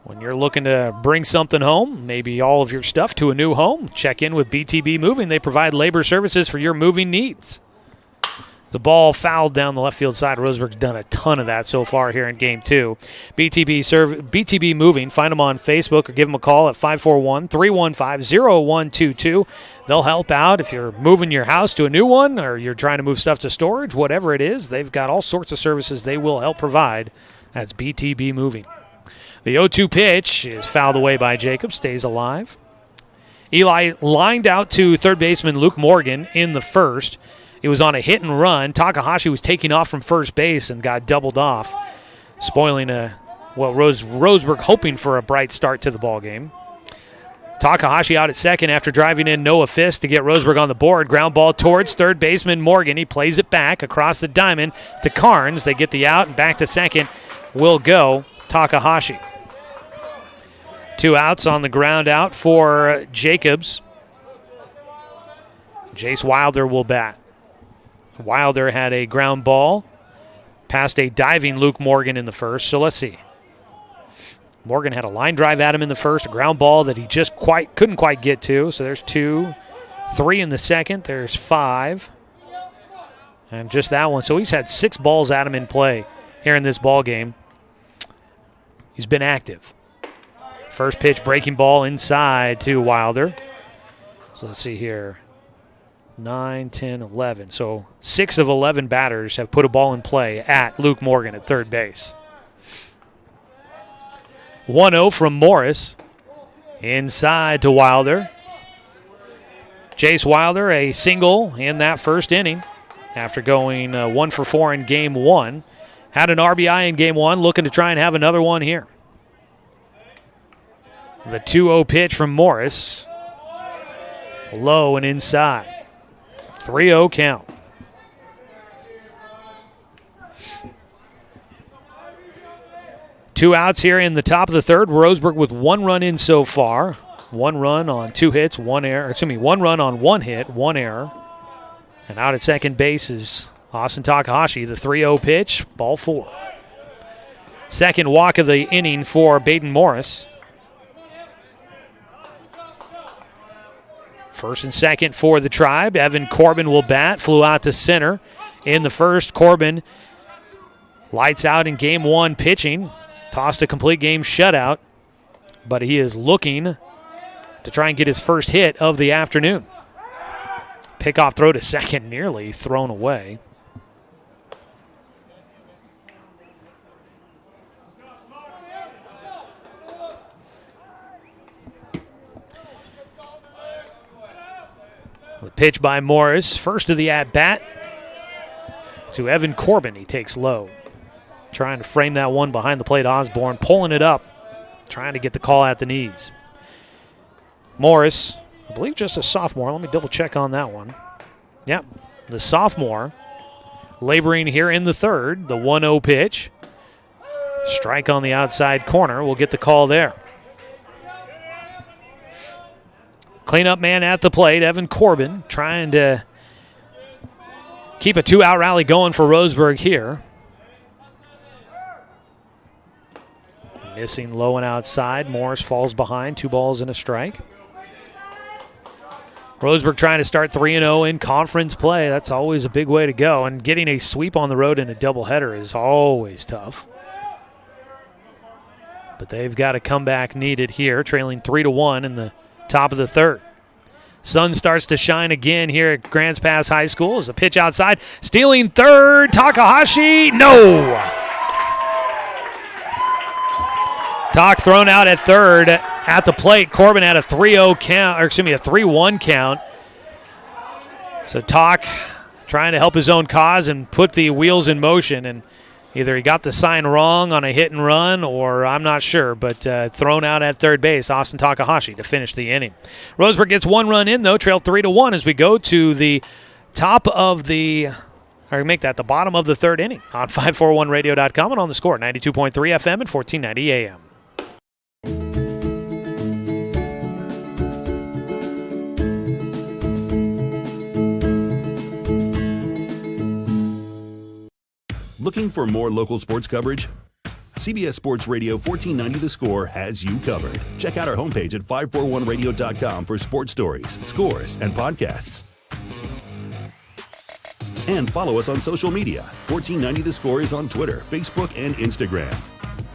[SPEAKER 1] When you're looking to bring something home, maybe all of your stuff to a new home, check in with BTB Moving. They provide labor services for your moving needs. The ball fouled down the left field side. Roseburg's done a ton of that so far here in game 2. BTB Moving. Find them on Facebook or give them a call at 541-315-0122. They'll help out if you're moving your house to a new one or you're trying to move stuff to storage, whatever it is. They've got all sorts of services they will help provide. That's BTB Moving. The 0-2 pitch is fouled away by Jacob, stays alive. Eli lined out to third baseman Luke Morgan in the first. It was on a hit and run. Takahashi was taking off from first base and got doubled off, spoiling Roseburg hoping for a bright start to the ball game. Takahashi out at second after driving in Noah Fisk to get Roseburg on the board. Ground ball towards third baseman Morgan. He plays it back across the diamond to Carnes. They get the out, and back to second will go Takahashi. 2 outs on the ground out for Jacobs. Jace Wilder will bat. Wilder had a ground ball past a diving Luke Morgan in the first. So let's see. Morgan had a line drive at him in the first, a ground ball that he just couldn't quite get to. So there's 2, 3 in the second. There's 5. And just that one. So he's had 6 balls at him in play here in this ball game. He's been active. First pitch, breaking ball inside to Wilder. So let's see here. 9, 10, 11. So 6 of 11 batters have put a ball in play at Luke Morgan at third base. 1-0 from Morris. Inside to Wilder. Jace Wilder, a single in that first inning after going 1 for 4 in game 1. Had an RBI in game 1, looking to try and have another one here. The 2-0 pitch from Morris. Low and inside. 3-0 count. Two outs here in the top of the third. Roseburg with 1 run in so far. 1 run on 2 hits, 1 error. 1 run on 1 hit, 1 error. And out at second base is Austin Takahashi. The 3-0 pitch, ball 4. Second walk of the inning for Baden Morris. First and second for the Tribe. Evan Corbin will bat. Flew out to center in the first. Corbin lights out in game 1 pitching. Tossed a complete game shutout. But he is looking to try and get his first hit of the afternoon. Pickoff throw to second, nearly thrown away. The pitch by Morris, first of the at-bat to Evan Corbin. He takes low. Trying to frame that one behind the plate. Osborne pulling it up, trying to get the call at the knees. Morris, I believe just a sophomore. Let me double check on that one. Yep, the sophomore laboring here in the third. The 1-0 pitch. Strike on the outside corner. We'll get the call there. Cleanup man at the plate, Evan Corbin, trying to keep a 2-out rally going for Roseburg here. Missing low and outside. Morris falls behind. 2 balls and a strike. Roseburg trying to start 3-0 in conference play. That's always a big way to go. And getting a sweep on the road in a doubleheader is always tough. But they've got a comeback needed here, trailing 3-1 in the top of the third. Sun starts to shine again here at Grants Pass High School. As a pitch outside, stealing third, Takahashi, no! Tak thrown out at third at the plate. Corbin had a 3-0 count, or excuse me, a 3-1 count. So Tak trying to help his own cause and put the wheels in motion, and either he got the sign wrong on a hit and run, or I'm not sure, but thrown out at third base, Austin Takahashi to finish the inning. Roseburg gets 1 run in, though, trailed 3-1 as we go to the top of the, or make that the bottom of the third inning on 541radio.com and on the Score, 92.3 FM and 1490 AM.
[SPEAKER 14] Looking for more local sports coverage? CBS Sports Radio 1490 The Score has you covered. Check out our homepage at 541radio.com for sports stories, scores, and podcasts. And follow us on social media. 1490 The Score is on Twitter, Facebook, and Instagram.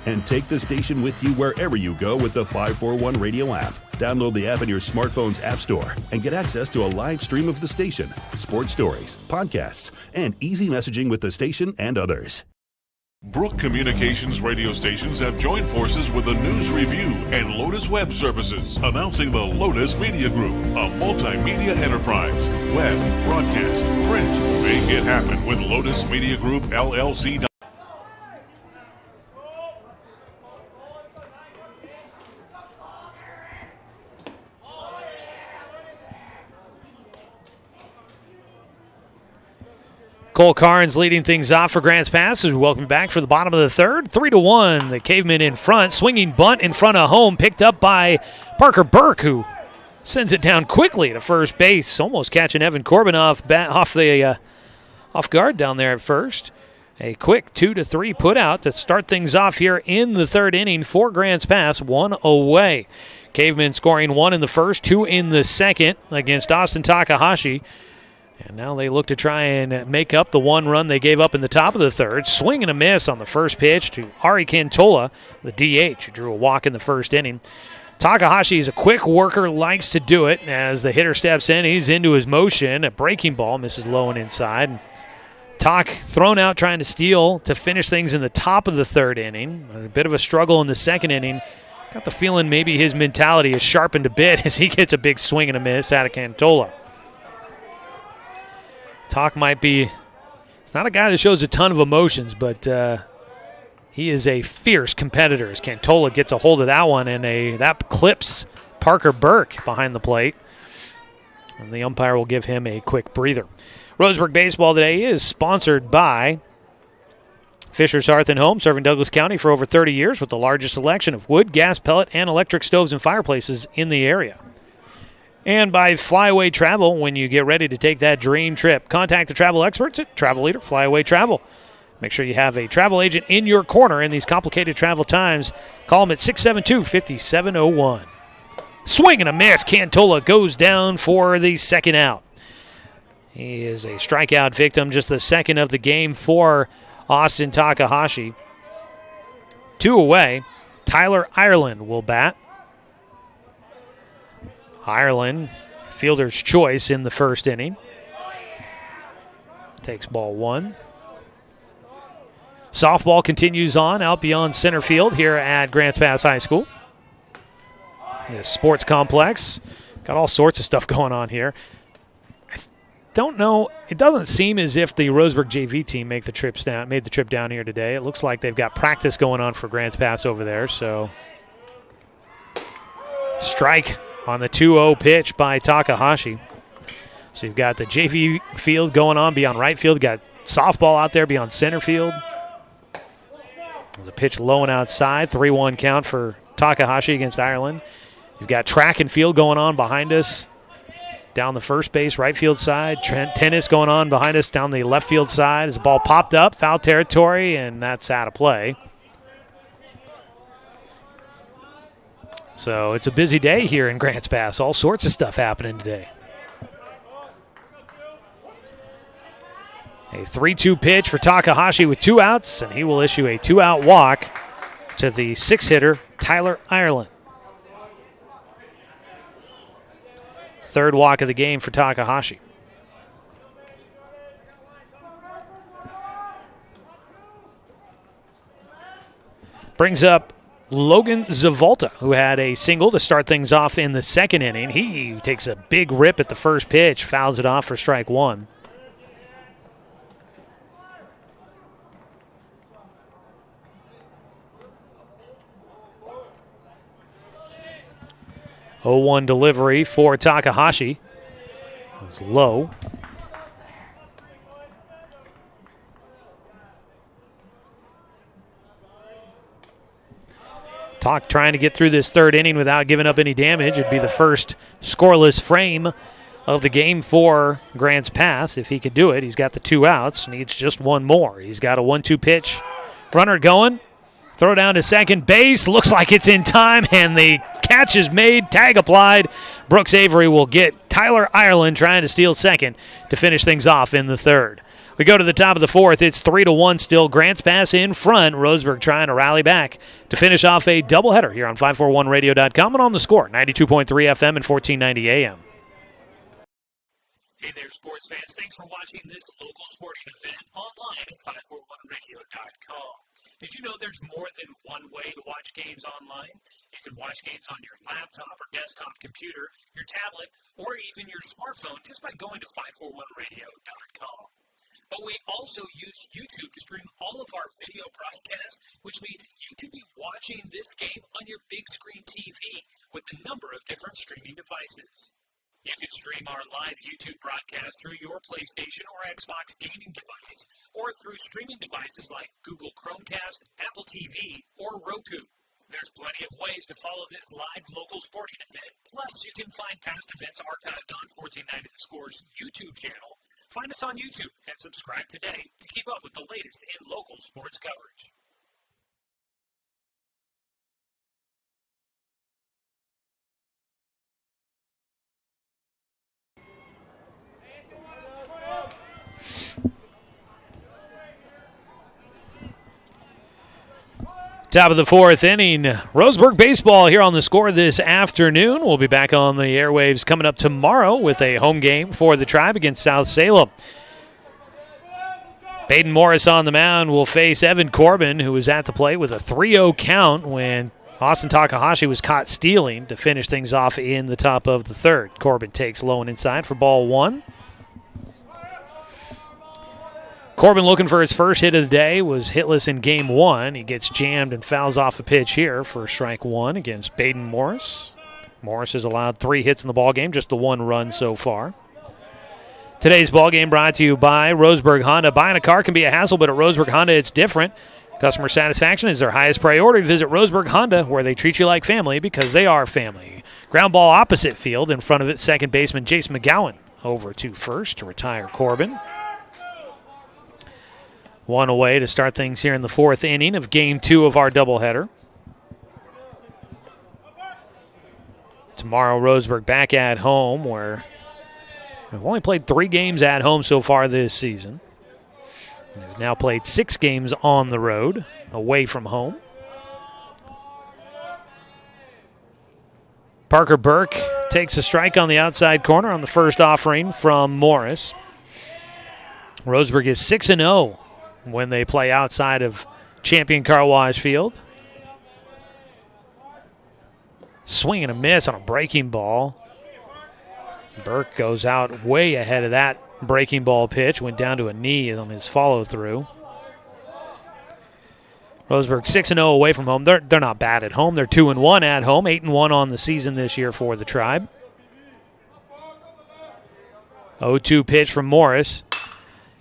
[SPEAKER 14] And take the station with you wherever you go with the 541 Radio app. Download the app in your smartphone's app store and get access to a live stream of the station, sports stories, podcasts, and easy messaging with the station and others.
[SPEAKER 6] Brook Communications radio stations have joined forces with the News Review and Lotus Web Services, announcing the Lotus Media Group, a multimedia enterprise. Web, broadcast, print. Make it happen with Lotus Media Group, LLC.
[SPEAKER 1] Cole Carnes leading things off for Grants Pass as we welcome back for the bottom of the third. 3-1, the Cavemen in front. Swinging bunt in front of home, picked up by Parker Burke, who sends it down quickly to first base, almost catching Evan Corbin off the off guard down there at first. A quick 2-3 put out to start things off here in the third inning for Grants Pass, 1 away. Cavemen scoring 1 in the first, 2 in the second against Austin Takahashi. And now they look to try and make up the 1 run they gave up in the top of the third. Swing and a miss on the first pitch to Ari Cantola, the DH, who drew a walk in the first inning. Takahashi is a quick worker, likes to do it. As the hitter steps in, he's into his motion. A breaking ball misses low and inside. Tak thrown out trying to steal to finish things in the top of the third inning. A bit of a struggle in the second inning. Got the feeling maybe his mentality is sharpened a bit as he gets a big swing and a miss out of Cantola. Tak might be, it's not a guy that shows a ton of emotions, but he is a fierce competitor as Cantola gets a hold of that one, and that clips Parker Burke behind the plate. And the umpire will give him a quick breather. Roseburg Baseball today is sponsored by Fisher's Hearth and Home, serving Douglas County for over 30 years with the largest selection of wood, gas, pellet, and electric stoves and fireplaces in the area. And by Flyaway Travel, when you get ready to take that dream trip. Contact the travel experts at Travel Leader Flyaway Travel. Make sure you have a travel agent in your corner in these complicated travel times. Call them at 672-5701. Swing and a miss. Cantola goes down for the second out. He is a strikeout victim, just the second of the game for Austin Takahashi. 2 away. Tyler Ireland will bat. Ireland, fielder's choice in the first inning. Takes ball 1. Softball continues on out beyond center field here at Grants Pass High School. This sports complex. Got all sorts of stuff going on here. Don't know. It doesn't seem as if the Roseburg JV team made the trip down here today. It looks like they've got practice going on for Grants Pass over there. So strike on the 2-0 pitch by Takahashi. So you've got the JV field going on beyond right field. Got softball out there beyond center field. There's a pitch low and outside. 3-1 count for Takahashi against Ireland. You've got track and field going on behind us. Down the first base, right field side. Tennis going on behind us down the left field side. As the ball popped up, foul territory, and that's out of play. So it's a busy day here in Grants Pass. All sorts of stuff happening today. A 3-2 pitch for Takahashi with 2 outs, and he will issue a 2-out walk to the 6-hitter, Tyler Ireland. Third walk of the game for Takahashi. Brings up Logan Zavolta, who had a single to start things off in the second inning. He takes a big rip at the first pitch, fouls it off for strike 1. Oh, 0-1 delivery for Takahashi. It was low. Tak trying to get through this third inning without giving up any damage. It'd be the first scoreless frame of the game for Grants Pass. If he could do it, he's got the 2 outs. Needs just 1 more. He's got a 1-2 pitch. Runner going. Throw down to second base. Looks like it's in time, and the catch is made. Tag applied. Brooks Avery will get Tyler Ireland trying to steal second to finish things off in the third. We go to the top of the fourth. It's 3-1 still. Grants Pass in front. Roseburg trying to rally back to finish off a doubleheader here on 541radio.com and on the Score, 92.3 FM and 1490 AM.
[SPEAKER 15] Hey there, sports fans. Thanks for watching this local sporting event online at 541radio.com. Did you know there's more than one way to watch games online? You can watch games on your laptop or desktop computer, your tablet, or even your smartphone just by going to 541radio.com. But we also use YouTube to stream all of our video broadcasts, which means you could be watching this game on your big screen TV with a number of different streaming devices. You can stream our live YouTube broadcast through your PlayStation or Xbox gaming device, or through streaming devices like Google Chromecast, Apple TV, or Roku. There's plenty of ways to follow this live local sporting event. Plus, you can find past events archived on 1490 The Score's YouTube channel, Find us on YouTube and subscribe today to keep up with the latest in local sports coverage.
[SPEAKER 1] Top of the fourth inning, Roseburg baseball here on the Score this afternoon. We'll be back on the airwaves coming up tomorrow with a home game for the Tribe against South Salem. Baden Morris on the mound will face Evan Corbin, who was at the plate with a 3-0 count when Austin Takahashi was caught stealing to finish things off in the top of the third. Corbin takes low and inside for ball one. Corbin looking for his first hit of the day, was hitless in game one. He gets jammed and fouls off a pitch here for strike one against Baden Morris. Morris has allowed 3 hits in the ballgame, just the 1 run so far. Today's ballgame brought to you by Roseburg Honda. Buying a car can be a hassle, but at Roseburg Honda it's different. Customer satisfaction is their highest priority. Visit Roseburg Honda, where they treat you like family because they are family. Ground ball opposite field. In front of it, second baseman Jason McGowan over to first to retire Corbin. 1 away to start things here in the fourth inning of game 2 of our doubleheader. Tomorrow, Roseburg back at home, where they've only played 3 games at home so far this season. They've now played 6 games on the road, away from home. Parker Burke takes a strike on the outside corner on the first offering from Morris. Roseburg is 6-0 when they play outside of Champion Car Wash Field. Swing and a miss on a breaking ball. Burke goes out way ahead of that breaking ball pitch, went down to a knee on his follow-through. Roseburg 6-0 away from home. They're not bad at home. They're 2-1 at home, 8-1 on the season this year for the Tribe. 0-2 pitch from Morris.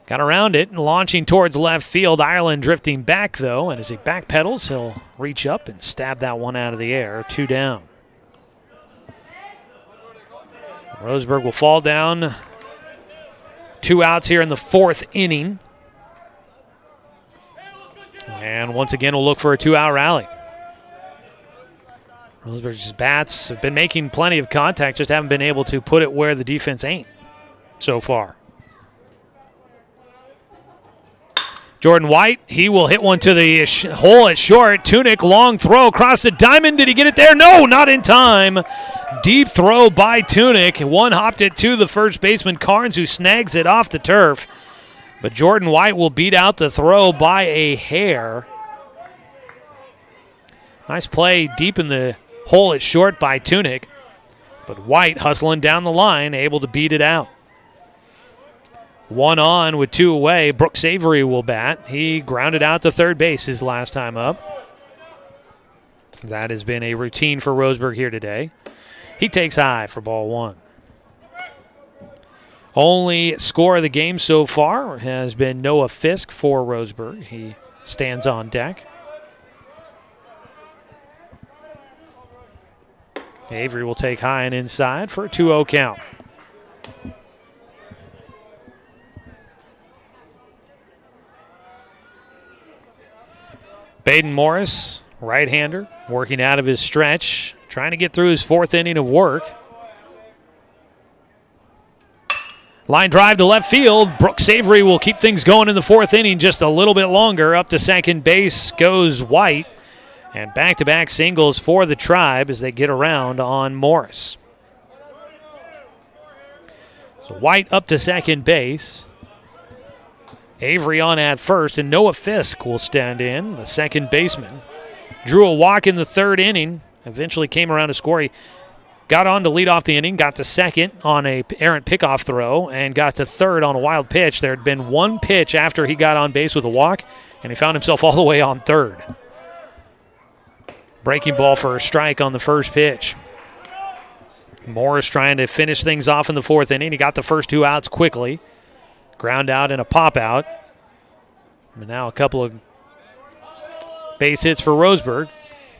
[SPEAKER 1] Got around it and launching towards left field. Ireland drifting back, though, and as he backpedals, he'll reach up and stab that one out of the air. 2 down. Roseburg will fall down. 2 outs here in the fourth inning. And once again, we'll look for a 2-out rally. Roseburg's bats have been making plenty of contact, just haven't been able to put it where the defense ain't so far. Jordan White, he will hit one to the hole at short. Tunick, long throw across the diamond. Did he get it there? No, not in time. Deep throw by Tunick. One hopped it to the first baseman, Carnes, who snags it off the turf. But Jordan White will beat out the throw by a hair. Nice play deep in the hole at short by Tunick. But White hustling down the line, able to beat it out. 1 on with 2 away. Brooks Avery will bat. He grounded out to third base his last time up. That has been a routine for Roseburg here today. He takes high for ball 1. Only score of the game so far has been Noah Fisk for Roseburg. He stands on deck. Avery will take high and inside for a 2-0 count. Baden Morris, right-hander, working out of his stretch, trying to get through his fourth inning of work. Line drive to left field. Brooks Avery will keep things going in the fourth inning just a little bit longer. Up to second base goes White. And back-to-back singles for the Tribe as they get around on Morris. So White up to second base. Avery on at first, and Noah Fisk will stand in, the second baseman. Drew a walk in the third inning, eventually came around to score. He got on to lead off the inning, got to second on a errant pickoff throw, and got to third on a wild pitch. There had been one pitch after he got on base with a walk, and he found himself all the way on third. Breaking ball for a strike on the first pitch. Morris trying to finish things off in the fourth inning. He got the first 2 outs quickly. Ground out and a pop out. And now a couple of base hits for Roseburg,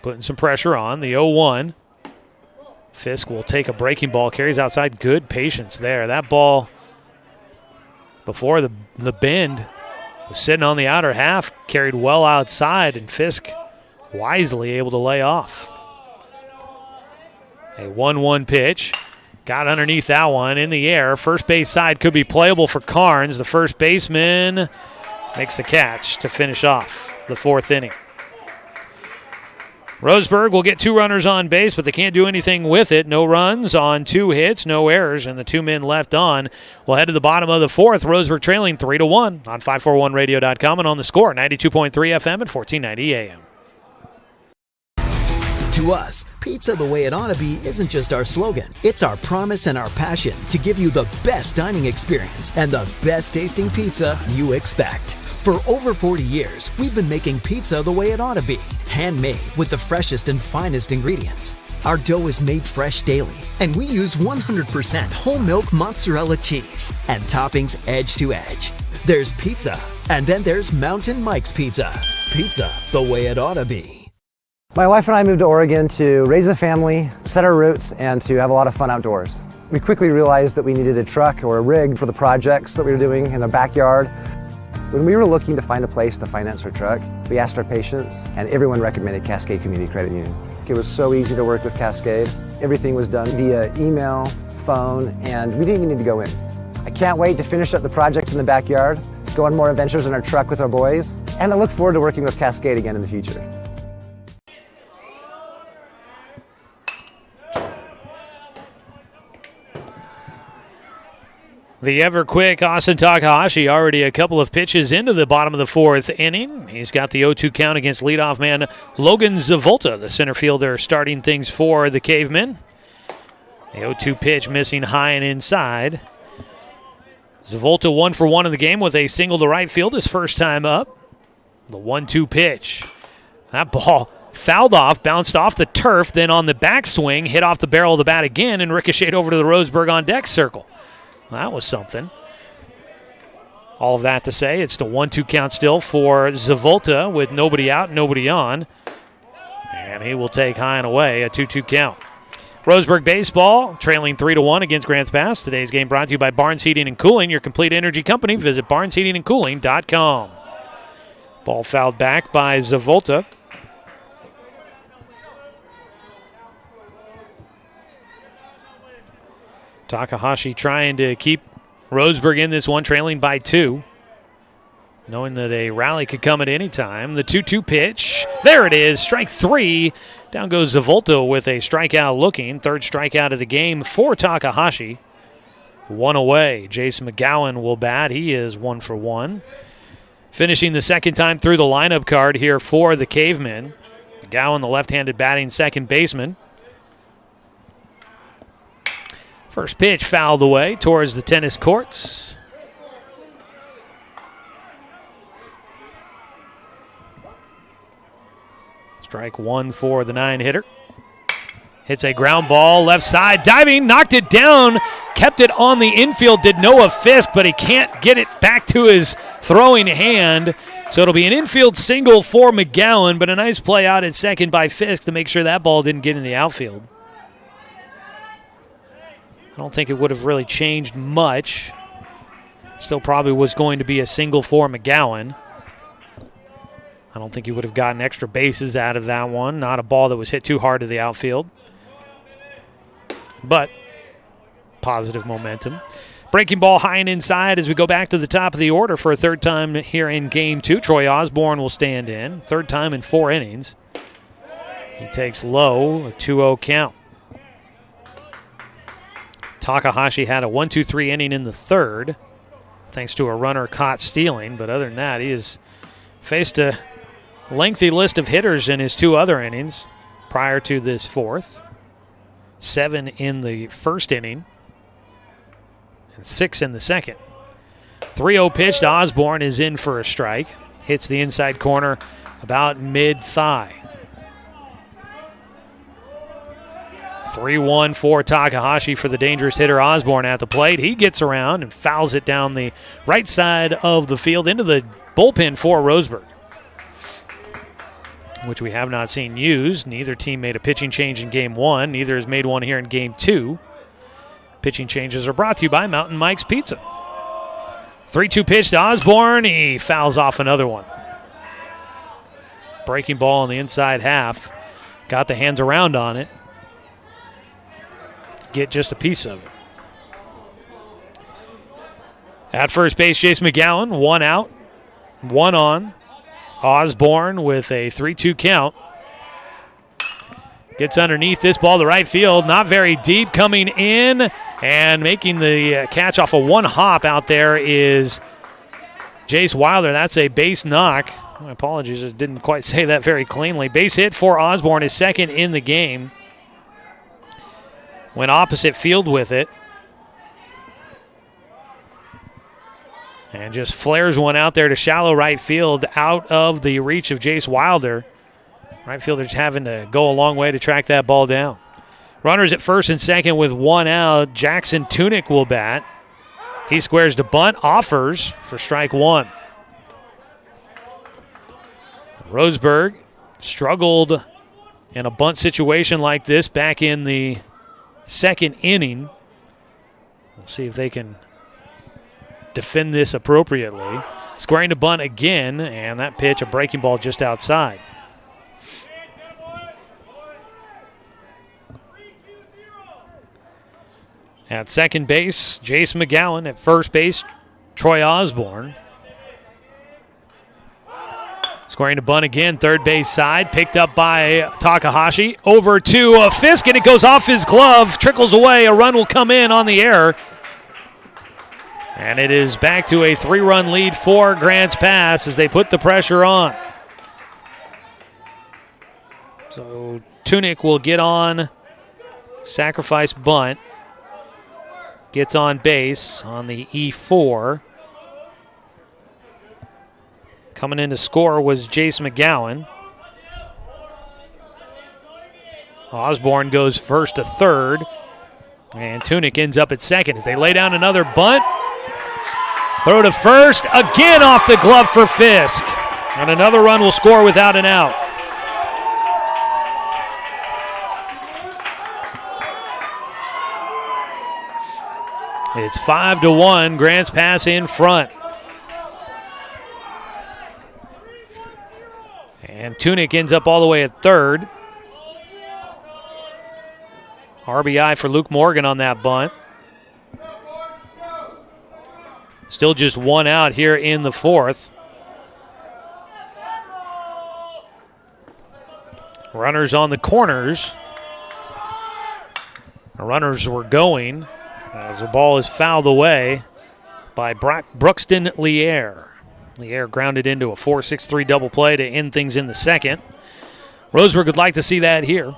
[SPEAKER 1] putting some pressure on. The 0-1. Fisk will take a breaking ball, carries outside. Good patience there. That ball before the bend. Was sitting on the outer half, carried well outside, and Fisk wisely able to lay off. A 1-1 pitch. Got underneath that one in the air. First base side could be playable for Carnes. The first baseman makes the catch to finish off the fourth inning. Roseburg will get 2 runners on base, but they can't do anything with it. No runs on 2 hits, no errors, and the 2 men left on. We'll head to the bottom of the fourth. Roseburg trailing 3-1 on 541radio.com and on the Score, 92.3 FM at 1490 AM.
[SPEAKER 10] To us, pizza the way it ought to be isn't just our slogan. It's our promise and our passion to give you the best dining experience and the best tasting pizza you expect. For over 40 years, we've been making pizza the way it ought to be. Handmade with the freshest and finest ingredients. Our dough is made fresh daily, and we use 100% whole milk mozzarella cheese and toppings edge to edge. There's pizza, and then there's Mountain Mike's Pizza. Pizza the way it ought to be.
[SPEAKER 11] My wife and I moved to Oregon to raise a family, set our roots, and to have a lot of fun outdoors. We quickly realized that we needed a truck or a rig for the projects that we were doing in the backyard. When we were looking to find a place to finance our truck, we asked our patients, and everyone recommended Cascade Community Credit Union. It was so easy to work with Cascade. Everything was done via email, phone, and we didn't even need to go in. I can't wait to finish up the projects in the backyard, go on more adventures in our truck with our boys, and I look forward to working with Cascade again in the future.
[SPEAKER 1] The ever-quick Austin Takahashi already a couple of pitches into the bottom of the fourth inning. He's got the 0-2 count against leadoff man Logan Zavolta, the center fielder, starting things for the Cavemen. The 0-2 pitch missing high and inside. Zavolta 1 for 1 in the game with a single to right field his first time up. The 1-2 pitch. That ball fouled off, bounced off the turf, then on the backswing, hit off the barrel of the bat again and ricocheted over to the Roseburg on deck circle. That was something. All of that to say, it's the 1-2 count still for Zavolta with nobody out, nobody on. And he will take high and away, a 2-2 count. Roseburg baseball trailing 3-1 against Grants Pass. Today's game brought to you by Barnes Heating and Cooling, your complete energy company. Visit barnesheatingandcooling.com. Ball fouled back by Zavolta. Takahashi trying to keep Roseburg in this one, trailing by 2. Knowing that a rally could come at any time. The 2-2 pitch. There it is. Strike 3. Down goes Zavolta with a strikeout looking. Third strikeout of the game for Takahashi. 1 away. Jason McGowan will bat. He is 1 for 1. Finishing the second time through the lineup card here for the Cavemen. McGowan, the left-handed batting second baseman. First pitch fouled away towards the tennis courts. Strike 1 for the 9-hitter. Hits a ground ball left side, diving, knocked it down, kept it on the infield, did Noah Fisk, but he can't get it back to his throwing hand. So it'll be an infield single for McGowan, but a nice play out at second by Fisk to make sure that ball didn't get in the outfield. I don't think it would have really changed much. Still probably was going to be a single for McGowan. I don't think he would have gotten extra bases out of that one. Not a ball that was hit too hard to the outfield. But positive momentum. Breaking ball high and inside as we go back to the top of the order for a third time here in Game 2. Troy Osborne will stand in. Third time in 4 innings. He takes low, a 2-0 count. Takahashi had a 1-2-3 inning in the third, thanks to a runner caught stealing. But other than that, he has faced a lengthy list of hitters in his 2 other innings prior to this fourth. 7 in the first inning and 6 in the second. 3-0 pitch to Osborne is in for a strike. Hits the inside corner about mid-thigh. 3-1 for Takahashi for the dangerous hitter Osborne at the plate. He gets around and fouls it down the right side of the field into the bullpen for Roseburg, which we have not seen used. Neither team made a pitching change in Game 1. Neither has made one here in Game 2. Pitching changes are brought to you by Mountain Mike's Pizza. 3-2 pitch to Osborne. He fouls off another one. Breaking ball in the inside half. Got the hands around on it. Get just a piece of it. At first base, Jason McGowan, 1 out, 1 on. Osborne with a 3-2 count. Gets underneath this ball to right field. Not very deep, coming in and making the catch off of one hop out there is Jace Wilder. That's a base knock. My apologies, I didn't quite say that very cleanly. Base hit for Osborne, his second in the game. Went opposite field with it. And just flares one out there to shallow right field, out of the reach of Jace Wilder. Right fielder's having to go a long way to track that ball down. Runners at first and second with 1 out. Jackson Tunick will bat. He squares to bunt, offers for strike 1. Roseburg struggled in a bunt situation like this back in the second inning. We'll see if they can defend this appropriately. Squaring to bunt again, and that pitch, a breaking ball just outside. At second base, Jason McGowan. At first base, Troy Osborne. Squaring to bunt again, third base side, picked up by Takahashi. Over to Fisk, and it goes off his glove, trickles away. A run will come in on the error. And it is back to a 3-run lead for Grants Pass as they put the pressure on. So Tunick will get on, sacrifice bunt. Gets on base on the E4. Coming in to score was Jace McGowan. Osborne goes first to third. And Tunick ends up at second as they lay down another bunt. Throw to first, again off the glove for Fisk. And another run will score without an out. It's 5-1, Grants Pass in front. And Tunick ends up all the way at third. RBI for Luke Morgan on that bunt. Still just 1 out here in the fourth. Runners on the corners. The runners were going as the ball is fouled away by Bruxton Lier. Lier grounded into a 4-6-3 double play to end things in the second. Roseburg would like to see that here.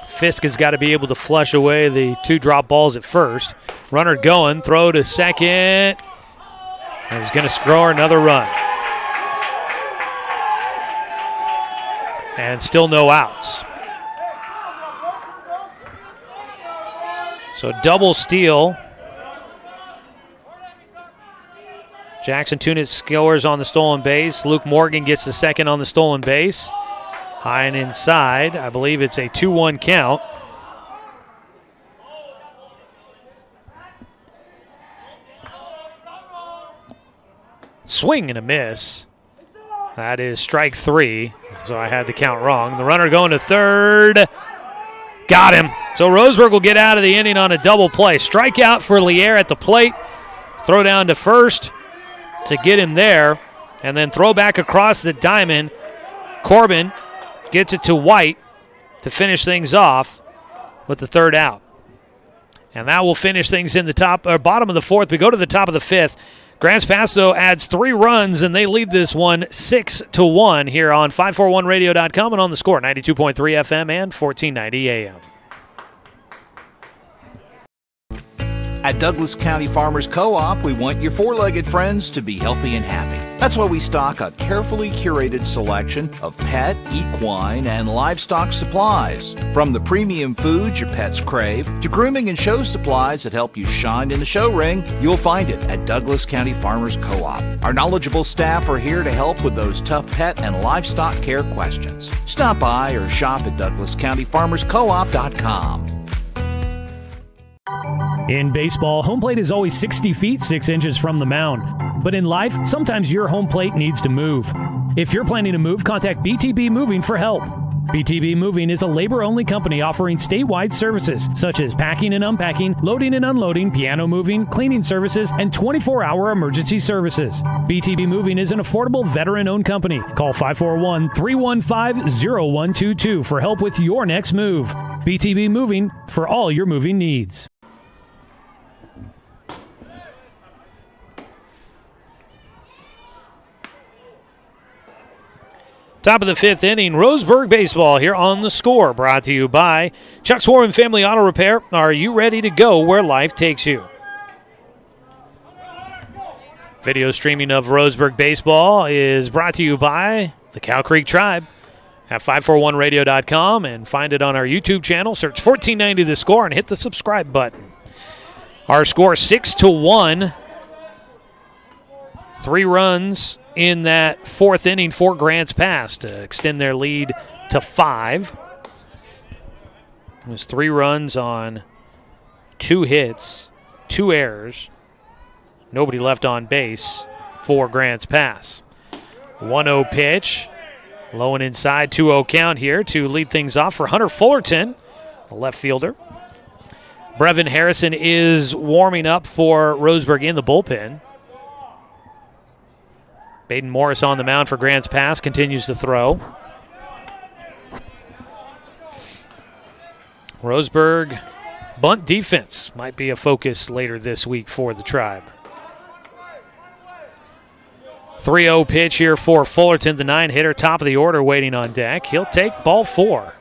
[SPEAKER 1] Fisk has got to be able to flush away the 2 drop balls at first. Runner going, throw to second. And he's going to score another run. And still no outs. So double steal. Jackson Tunick scores on the stolen base. Luke Morgan gets the second on the stolen base. High and inside. I believe it's a 2-1 count. Swing and a miss. That is strike 3. So I had the count wrong. The runner going to third. Got him. So Roseburg will get out of the inning on a double play. Strikeout for Lier at the plate. Throw down to first to get him there. And then throw back across the diamond. Corbin gets it to White to finish things off with the third out. And that will finish things in the bottom of the fourth. We go to the top of the fifth. Grants Pass, though, adds 3 runs, and they lead this one 6-1 here on 541radio.com and on the score, 92.3 FM and 1490 AM.
[SPEAKER 9] At Douglas County Farmers Co-op, we want your four-legged friends to be healthy and happy. That's why we stock a carefully curated selection of pet, equine, and livestock supplies. From the premium foods your pets crave to grooming and show supplies that help you shine in the show ring, you'll find it at Douglas County Farmers Co-op. Our knowledgeable staff are here to help with those tough pet and livestock care questions. Stop by or shop at DouglasCountyFarmersCoop.com.
[SPEAKER 12] In baseball, home plate is always 60 feet 6 inches from the mound. But in life, sometimes your home plate needs to move. If you're planning to move, contact BTB Moving for help. BTB Moving is a labor-only company offering statewide services such as packing and unpacking, loading and unloading, piano moving, cleaning services, and 24-hour emergency services. BTB Moving is an affordable veteran-owned company. Call 541-315-0122 for help with your next move. BTB Moving for all your moving needs.
[SPEAKER 1] Top of the fifth inning, Roseburg baseball here on The Score, brought to you by Chuck Swarman Family Auto Repair. Are you ready to go where life takes you? Video streaming of Roseburg baseball is brought to you by the Cow Creek Tribe at 541radio.com, and find it on our YouTube channel. Search 1490 The Score and hit the subscribe button. Our score 6-1. 3 runs in that fourth inning for Grants Pass to extend their lead to 5. It was 3 runs on 2 hits, 2 errors, nobody left on base for Grants Pass. 1-0 pitch, low and inside, 2-0 count here to lead things off for Hunter Fullerton, the left fielder. Brevin Harrison is warming up for Roseburg in the bullpen. Baden Morris on the mound for Grants Pass, continues to throw. Roseburg bunt defense might be a focus later this week for the Tribe. 3-0 pitch here for Fullerton, the 9-hitter, top of the order, waiting on deck. He'll take ball 4.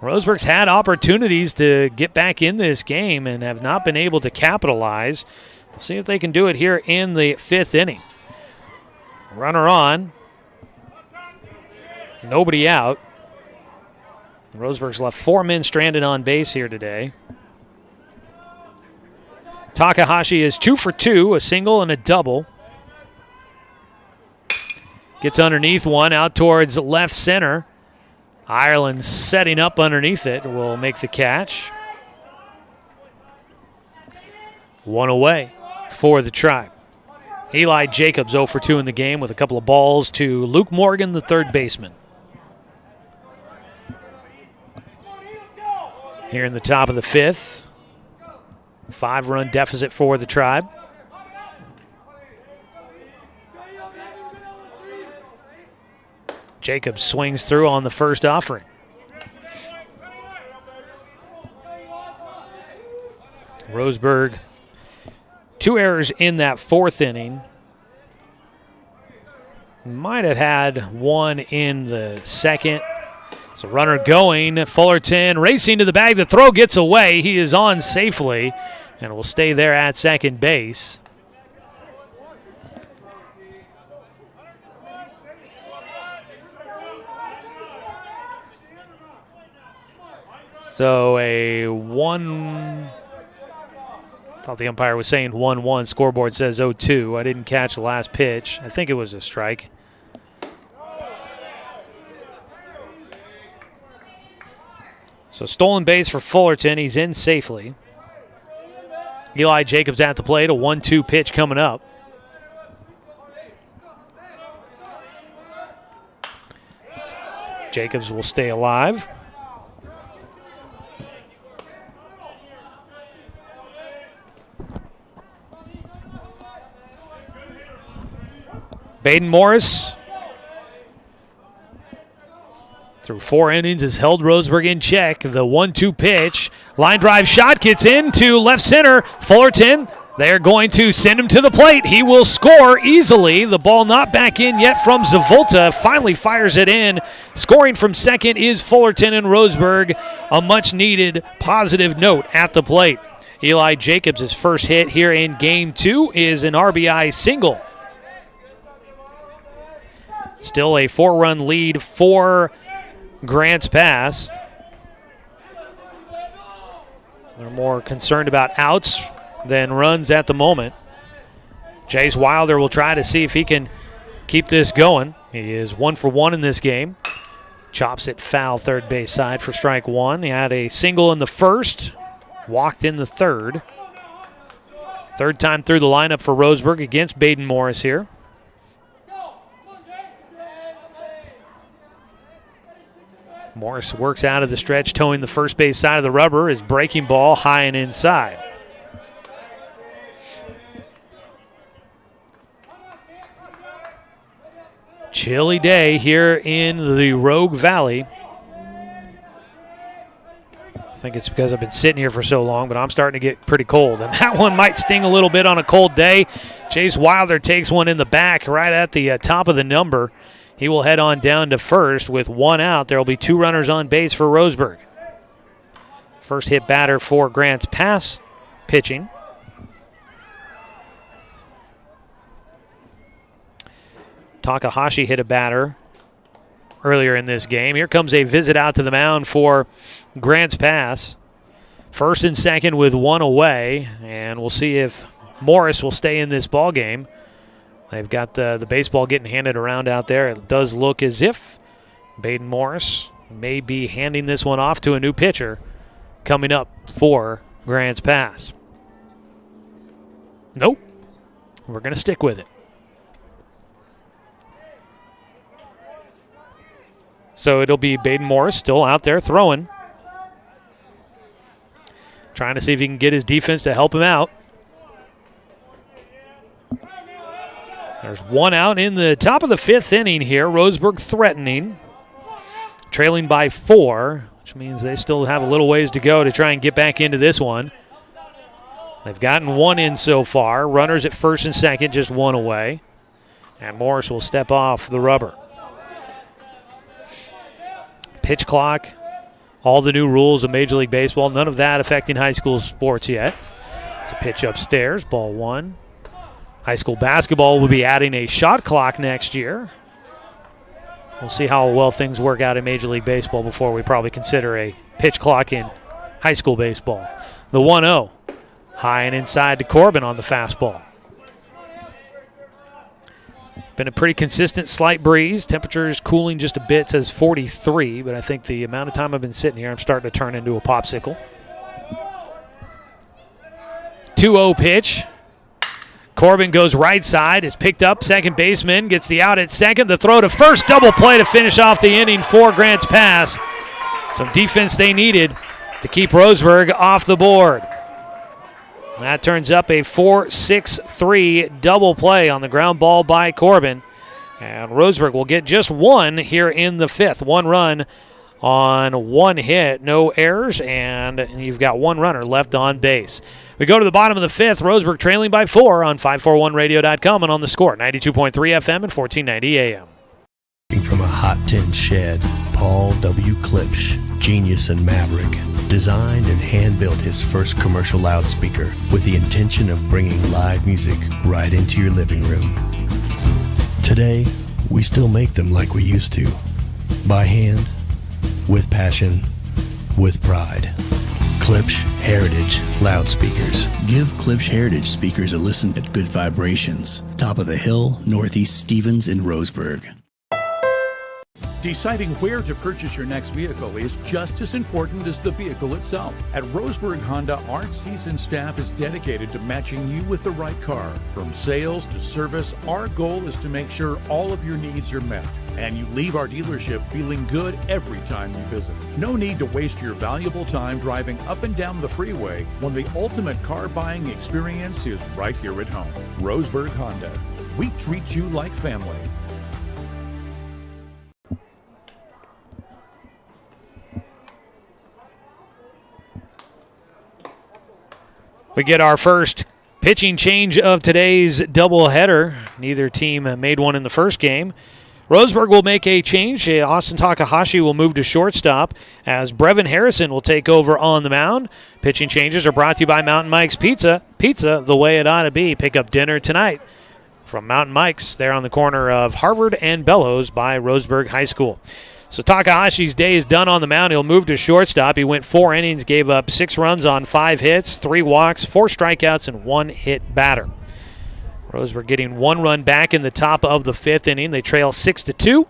[SPEAKER 1] Roseburg's had opportunities to get back in this game and have not been able to capitalize. We'll see if they can do it here in the 5th inning. Runner on. Nobody out. Roseburg's left 4 men stranded on base here today. Takahashi is 2 for 2, a single and a double. Gets underneath one, out towards left center. Ireland setting up underneath it, will make the catch. 1 away for the Tribe. Eli Jacobs 0 for 2 in the game with a couple of balls to Luke Morgan, the third baseman. Here in the top of the 5th. 5-run deficit for the Tribe. Jacobs swings through on the first offering. Roseburg, 2 errors in that 4th inning. Might have had 1 in the 2nd. So runner going. Fullerton racing to the bag. The throw gets away. He is on safely and will stay there at second base. So a 1... thought the umpire was saying 1-1. Scoreboard says 0-2. I didn't catch the last pitch. I think it was a strike. So stolen base for Fullerton. He's in safely. Eli Jacobs at the plate. A 1-2 pitch coming up. Jacobs will stay alive. Baden Morris, through 4 innings, has held Roseburg in check. The 1-2 pitch. Line drive shot gets into left center. Fullerton, they're going to send him to the plate. He will score easily. The ball not back in yet from Zavolta. Finally fires it in. Scoring from second is Fullerton, and Roseburg, a much-needed positive note at the plate. Eli Jacobs, his first hit here in Game 2, is an RBI single. Still a 4-run lead for Grants Pass. They're more concerned about outs than runs at the moment. Jace Wilder will try to see if he can keep this going. He is 1 for 1 in this game. Chops it foul third base side for strike 1. He had a single in the first, walked in the third. Third time through the lineup for Roseburg against Baden Morris here. Morris works out of the stretch, towing the first base side of the rubber. His breaking ball high and inside. Chilly day here in the Rogue Valley. I think it's because I've been sitting here for so long, but I'm starting to get pretty cold. And that one might sting a little bit on a cold day. Chase Wilder takes one in the back right at the top of the number. He will head on down to first with one out. There will be 2 runners on base for Roseburg. First hit batter for Grants Pass, pitching. Takahashi hit a batter earlier in this game. Here comes a visit out to the mound for Grants Pass. First and second with one away, and we'll see if Morris will stay in this ball game. They've got the baseball getting handed around out there. It does look as if Baden Morris may be handing this one off to a new pitcher coming up for Grants Pass. Nope. We're going to stick with it. So it'll be Baden Morris still out there throwing. Trying to see if he can get his defense to help him out. There's one out in the top of the 5th inning here. Roseburg threatening. Trailing by 4, which means they still have a little ways to go to try and get back into this one. They've gotten one in so far. Runners at first and second, just one away. And Morris will step off the rubber. Pitch clock, all the new rules of Major League Baseball, none of that affecting high school sports yet. It's a pitch upstairs, ball 1. High school basketball will be adding a shot clock next year. We'll see how well things work out in Major League Baseball before we probably consider a pitch clock in high school baseball. The 1-0, high and inside to Corbin on the fastball. Been a pretty consistent slight breeze. Temperatures cooling just a bit, says 43, but I think the amount of time I've been sitting here, I'm starting to turn into a popsicle. 2-0 pitch. Corbin goes right side, is picked up. Second baseman gets the out at second. The throw to first, double play to finish off the inning for Grants Pass. Some defense they needed to keep Roseburg off the board. That turns up a 4-6-3 double play on the ground ball by Corbin. And Roseburg will get just one here in the 5th. 1 run on 1 hit, no errors, and you've got 1 runner left on base. We go to the bottom of the 5th. Roseburg trailing by 4 on 541radio.com and on the Score, 92.3 FM and 1490 AM.
[SPEAKER 7] From a hot tin shed, Paul W. Klipsch, genius and maverick, designed and hand-built his first commercial loudspeaker with the intention of bringing live music right into your living room. Today, we still make them like we used to, by hand, with passion, with pride.
[SPEAKER 8] Klipsch Heritage Loudspeakers. Give Klipsch Heritage speakers a listen at Good Vibrations. Top of the Hill, Northeast Stevens in Roseburg.
[SPEAKER 13] Deciding where to purchase your next vehicle is just as important as the vehicle itself. At Roseburg Honda, our seasoned staff is dedicated to matching you with the right car. From sales to service, our goal is to make sure all of your needs are met, and you leave our dealership feeling good every time you visit. No need to waste your valuable time driving up and down the freeway when the ultimate car buying experience is right here at home. Roseburg Honda. We treat you like family.
[SPEAKER 1] We get our first pitching change of today's doubleheader. Neither team made one in the first game. Roseburg will make a change. Austin Takahashi will move to shortstop as Brevin Harrison will take over on the mound. Pitching changes are brought to you by Mountain Mike's Pizza. Pizza the way it ought to be. Pick up dinner tonight from Mountain Mike's there on the corner of Harvard and Bellows by Roseburg High School. So Takahashi's day is done on the mound. He'll move to shortstop. He went 4 innings, gave up 6 runs on 5 hits, 3 walks, 4 strikeouts, and 1 hit batter. Roseburg getting 1 run back in the top of the 5th inning. They trail 6-2.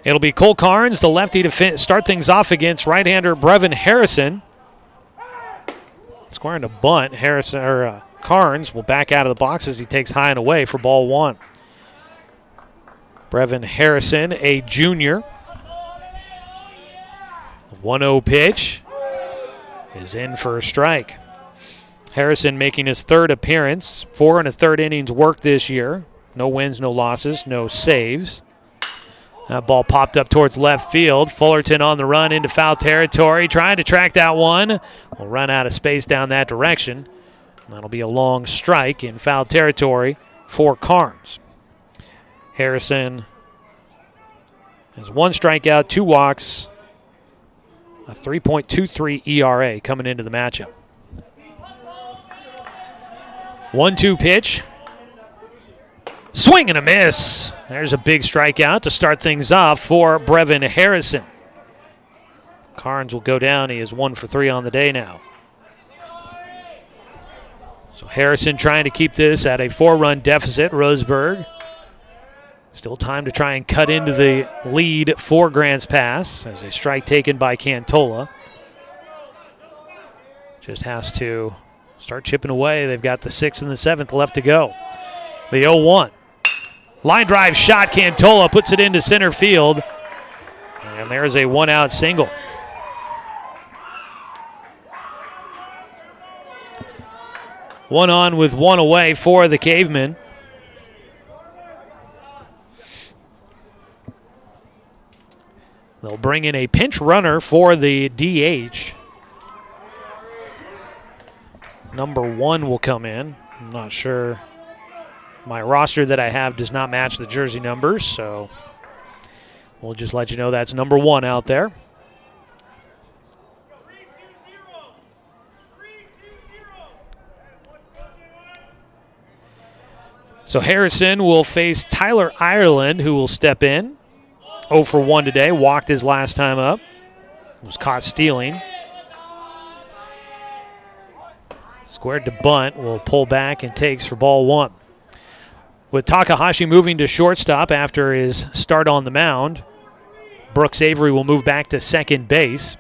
[SPEAKER 1] It'll be Cole Carnes, the lefty, to start things off against right-hander Brevin Harrison. Squaring to bunt. Carnes will back out of the box as he takes high and away for ball one. Brevin Harrison, a junior. 1-0 pitch is in for a strike. Harrison making his third appearance. 4 1/3 innings worked this year. No wins, no losses, no saves. That ball popped up towards left field. Fullerton on the run into foul territory, trying to track that one. Will run out of space down that direction. That'll be a long strike in foul territory for Carnes. Harrison has 1 strikeout, 2 walks, a 3.23 ERA coming into the matchup. 1-2 pitch. Swing and a miss. There's a big strikeout to start things off for Brevin Harrison. Carnes will go down. He is 1 for 3 on the day now. So Harrison trying to keep this at a 4-run deficit. Roseburg. Still time to try and cut into the lead for Grants Pass as a strike taken by Cantola. Just has to start chipping away. They've got the 6th and the 7th left to go. The 0-1. Line drive shot. Cantola puts it into center field. And there's a 1-out single. One on with 1 away for the Cavemen. They'll bring in a pinch runner for the DH. Number 1 will come in. I'm not sure. My roster that I have does not match the jersey numbers, so we'll just let you know that's number 1 out there. So Harrison will face Tyler Ireland, who will step in. 0 for 1 today. Walked his last time up. Was caught stealing. Squared to bunt. Will pull back and takes for ball 1. With Takahashi moving to shortstop after his start on the mound, Brooks Avery will move back to second base.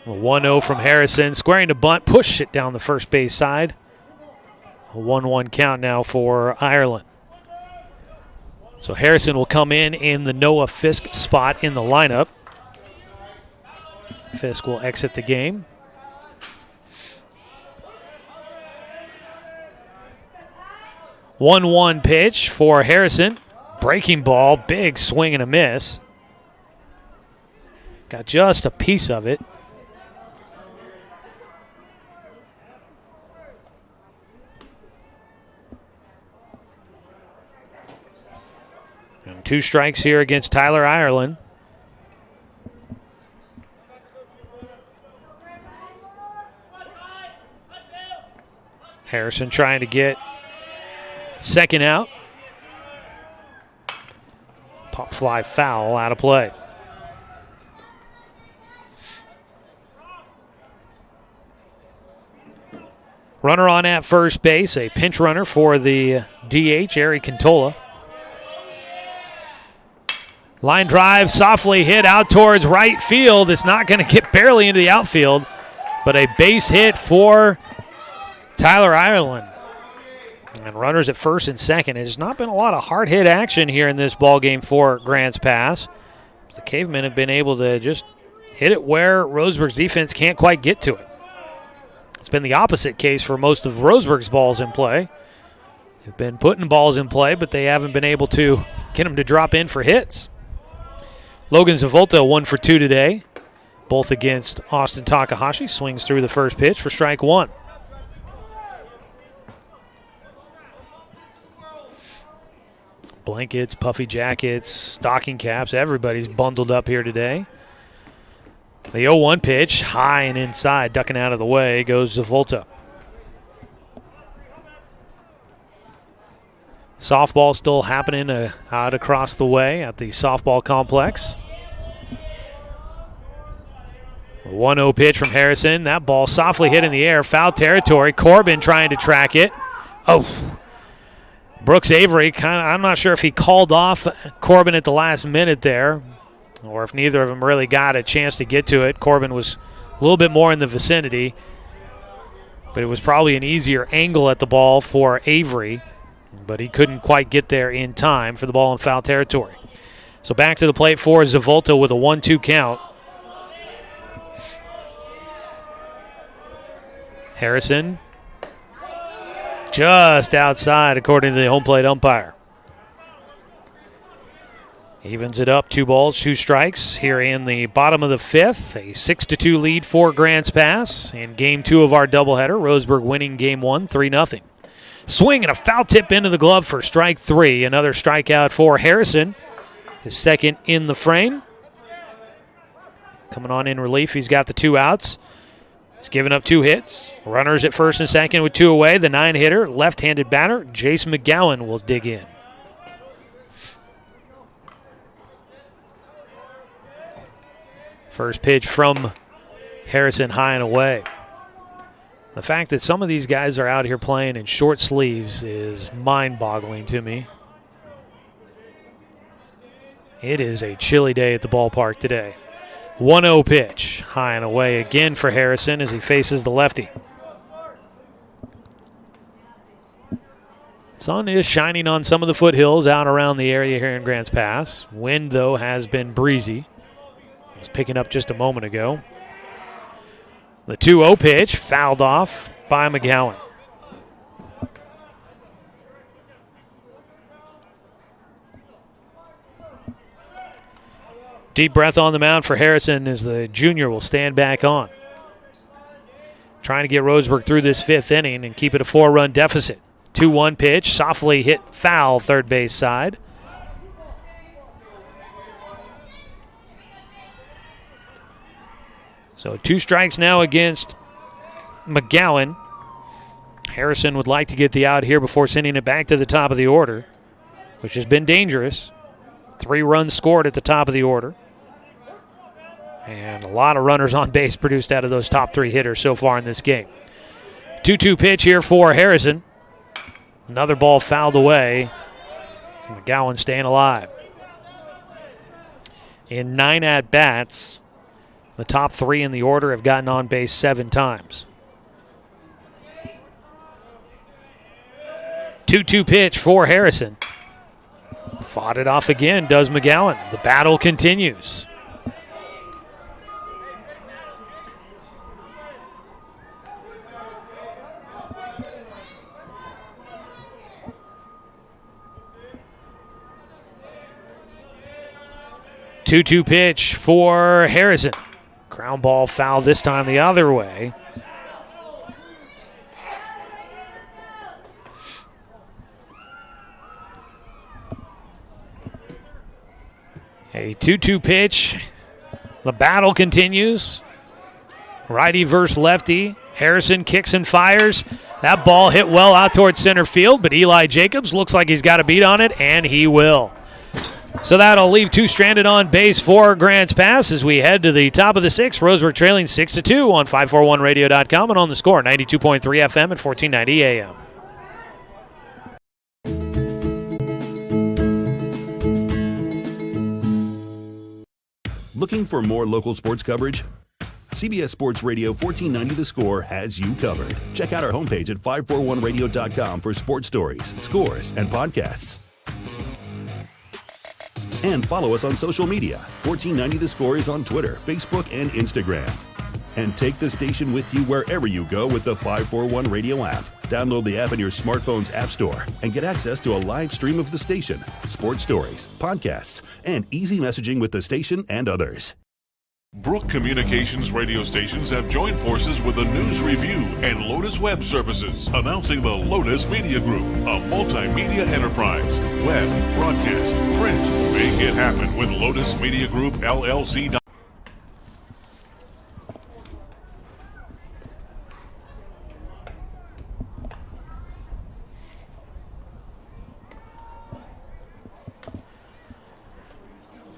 [SPEAKER 1] A 1-0 from Harrison. Squaring to bunt. Push it down the first base side. A 1-1 count now for Ireland. So Harrison will come in the Noah Fisk spot in the lineup. Fisk will exit the game. One pitch for Harrison. Breaking ball, big swing and a miss. Got just a piece of it. And 2 strikes here against Tyler Ireland. Harrison trying to get second out. Pop fly foul out of play. Runner on at first base, a pinch runner for the DH, Ari Cantola. Line drive, softly hit out towards right field. It's not going to get barely into the outfield, but a base hit for Tyler Ireland. And runners at first and second. It has not been a lot of hard hit action here in this ball game for Grants Pass. The Cavemen have been able to just hit it where Roseburg's defense can't quite get to it. It's been the opposite case for most of Roseburg's balls in play. They've been putting balls in play, but they haven't been able to get them to drop in for hits. Logan Zavolta 1 for 2 today, both against Austin Takahashi. Swings through the first pitch for strike 1. Blankets, puffy jackets, stocking caps, everybody's bundled up here today. The 0-1 pitch, high and inside, ducking out of the way, goes Zavolta. Softball still happening out across the way at the softball complex. A 1-0 pitch from Harrison. That ball softly hit in the air, foul territory. Corbin trying to track it. Oh, Brooks Avery, I'm not sure if he called off Corbin at the last minute there. or if neither of them really got a chance to get to it, Corbin was a little bit more in the vicinity, but it was probably an easier angle at the ball for Avery, but he couldn't quite get there in time for the ball in foul territory. So back to the plate for Zavolta with a 1-2 count. Harrison just outside according to the home plate umpire. Evens it up, 2 balls, 2 strikes here in the bottom of the 5th. A 6-2 lead for Grants Pass in game 2 of our doubleheader. Roseburg winning game 1, 3-0. Swing and a foul tip into the glove for strike 3. Another strikeout for Harrison, his second in the frame. Coming on in relief, he's got the 2 outs. He's given up 2 hits. Runners at first and second with 2 away. The 9-hitter, left-handed batter, Jace McGowan will dig in. First pitch from Harrison, high and away. The fact that some of these guys are out here playing in short sleeves is mind-boggling to me. It is a chilly day at the ballpark today. 1-0 pitch, high and away again for Harrison as he faces the lefty. Sun is shining on some of the foothills out around the area here in Grants Pass. Wind, though, has been breezy. It was picking up just a moment ago. The 2-0 pitch fouled off by McGowan. Deep breath on the mound for Harrison as the junior will stand back on. Trying to get Roseburg through this 5th inning and keep it a 4-run deficit. 2-1 pitch, softly hit foul third base side. So 2 strikes now against McGowan. Harrison would like to get the out here before sending it back to the top of the order, which has been dangerous. 3 runs scored at the top of the order. And a lot of runners on base produced out of those top 3 hitters so far in this game. 2-2 pitch here for Harrison. Another ball fouled away. McGowan staying alive. In 9 at-bats, the top 3 in the order have gotten on base 7 times. 2-2 pitch for Harrison. Fought it off again, does McGowan. The battle continues. Two-two pitch for Harrison. Ground ball foul this time the other way. A 2-2 pitch. The battle continues. Righty versus lefty. Harrison kicks and fires. That ball hit well out towards center field, but Eli Jacobs looks like he's got a beat on it, and he will. So that'll leave 2 stranded on base for Grants Pass as we head to the top of the 6th. Roseburg trailing 6-2 on 541radio.com and on the score, 92.3 FM and 1490 AM.
[SPEAKER 14] Looking for more local sports coverage? CBS Sports Radio 1490 The Score has you covered. Check out our homepage at 541radio.com for sports stories, scores, and podcasts. And follow us on social media. 1490 The Score is on Twitter, Facebook, and Instagram. And take the station with you wherever you go with the 541 Radio app. Download the app in your smartphone's app store and get access to a live stream of the station, sports stories, podcasts, and easy messaging with the station and others.
[SPEAKER 6] Brook Communications radio stations have joined forces with the News Review and Lotus Web Services, announcing the Lotus Media Group, a multimedia enterprise. Web, broadcast, print. Make it happen with Lotus Media Group, LLC.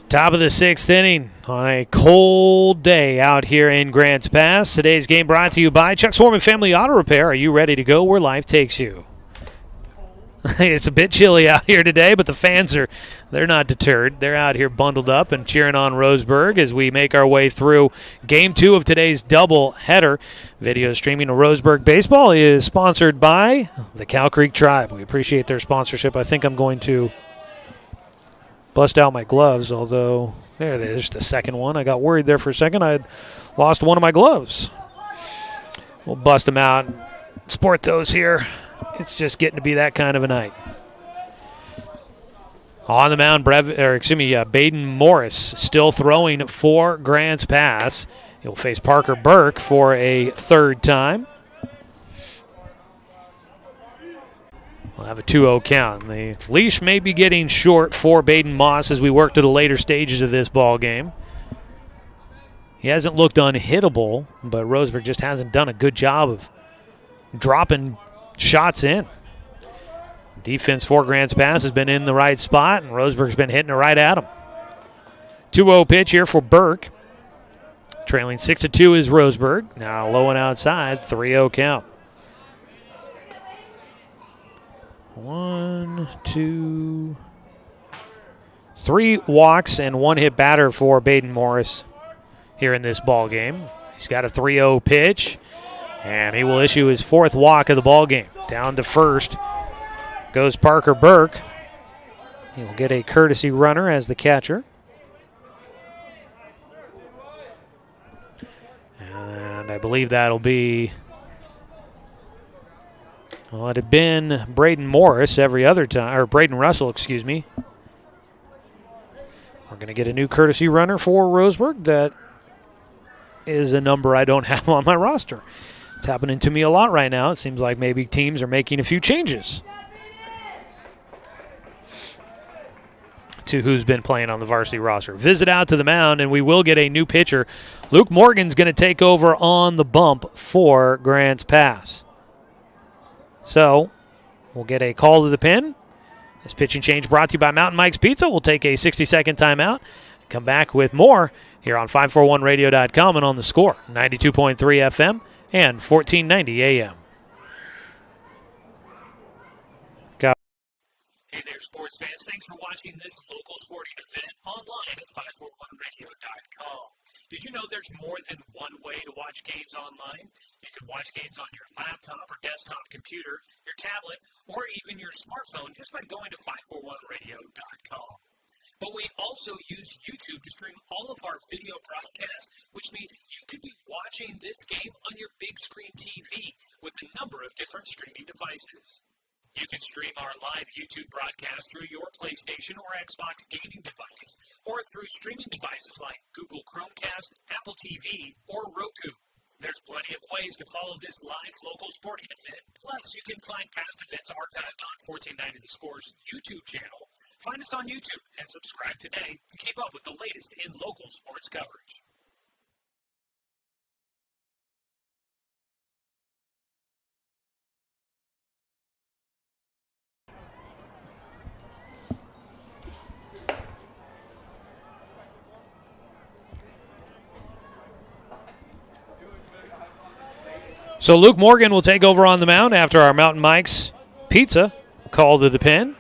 [SPEAKER 1] Top of the 6th inning on a cold day out here in Grants Pass. Today's game brought to you by Chuck Swarman Family Auto Repair. Are you ready to go where life takes you? It's a bit chilly out here today, but the fans they're not deterred. They're out here bundled up and cheering on Roseburg as we make our way through Game 2 of today's double header. Video streaming of Roseburg baseball is sponsored by the Cow Creek Tribe. We appreciate their sponsorship. I think I'm going to bust out my gloves, although there's the second one. I got worried there for a second. I had lost one of my gloves. We'll bust them out and sport those here. It's just getting to be that kind of a night. On the mound, Baden Morris still throwing for Grants Pass. He'll face Parker Burke for a third time. We'll have a 2-0 count. The leash may be getting short for Baden Moss as we work to the later stages of this ball game. He hasn't looked unhittable, but Roseburg just hasn't done a good job of dropping shots in. Defense for Grants Pass has been in the right spot, and Roseburg's been hitting it right at him. 2-0 pitch here for Burke. Trailing 6-2 is Roseburg. Now low and outside, 3-0 count. 1, 2, 3 walks and 1 hit batter for Baden Morris here in this ball game. He's got a 3-0 pitch, and he will issue his 4th walk of the ball game. Down to first goes Parker Burke. He will get a courtesy runner as the catcher. And I believe that'll be, well, it had been Braden Morris every other time, or Braden Russell, excuse me. We're going to get a new courtesy runner for Roseburg. That is a number I don't have on my roster. It's happening to me a lot right now. It seems like maybe teams are making a few changes to who's been playing on the varsity roster. Visit out to the mound, and we will get a new pitcher. Luke Morgan's going to take over on the bump for Grants Pass. So we'll get a call to the pen. This pitching change brought to you by Mountain Mike's Pizza. We'll take a 60-second timeout. Come back with more here on 541radio.com and on the Score, 92.3 FM and 1490 AM.
[SPEAKER 15] Hey there, sports fans. Thanks for watching this local sporting event online at 541radio.com. Did you know there's more than one way to watch games online? You can watch games on your laptop or desktop computer, your tablet, or even your smartphone just by going to 541radio.com. But we also use YouTube to stream all of our video broadcasts, which means you could be watching this game on your big screen TV with a number of different streaming devices. You can stream our live YouTube broadcast through your PlayStation or Xbox gaming device, or through streaming devices like Google Chromecast, Apple TV, or Roku. There's plenty of ways to follow this live local sporting event. Plus, you can find past events archived on 1490 The Score's YouTube channel. Find us on YouTube and subscribe today to keep up with the latest in local sports coverage.
[SPEAKER 1] So Luke Morgan will take over on the mound after our Mountain Mike's Pizza call to the pen.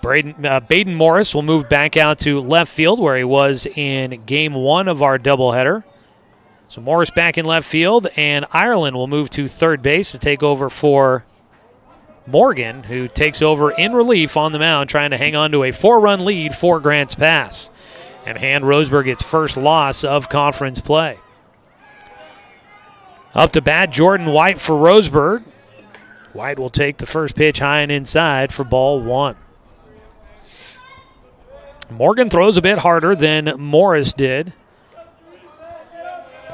[SPEAKER 1] Baden Morris will move back out to left field where he was in Game 1 of our doubleheader. So Morris back in left field, and Ireland will move to third base to take over for Morgan, who takes over in relief on the mound, trying to hang on to a 4-run lead for Grants Pass and hand Roseburg its first loss of conference play. Up to bat, Jordan White for Roseburg. White will take the first pitch high and inside for ball 1. Morgan throws a bit harder than Morris did.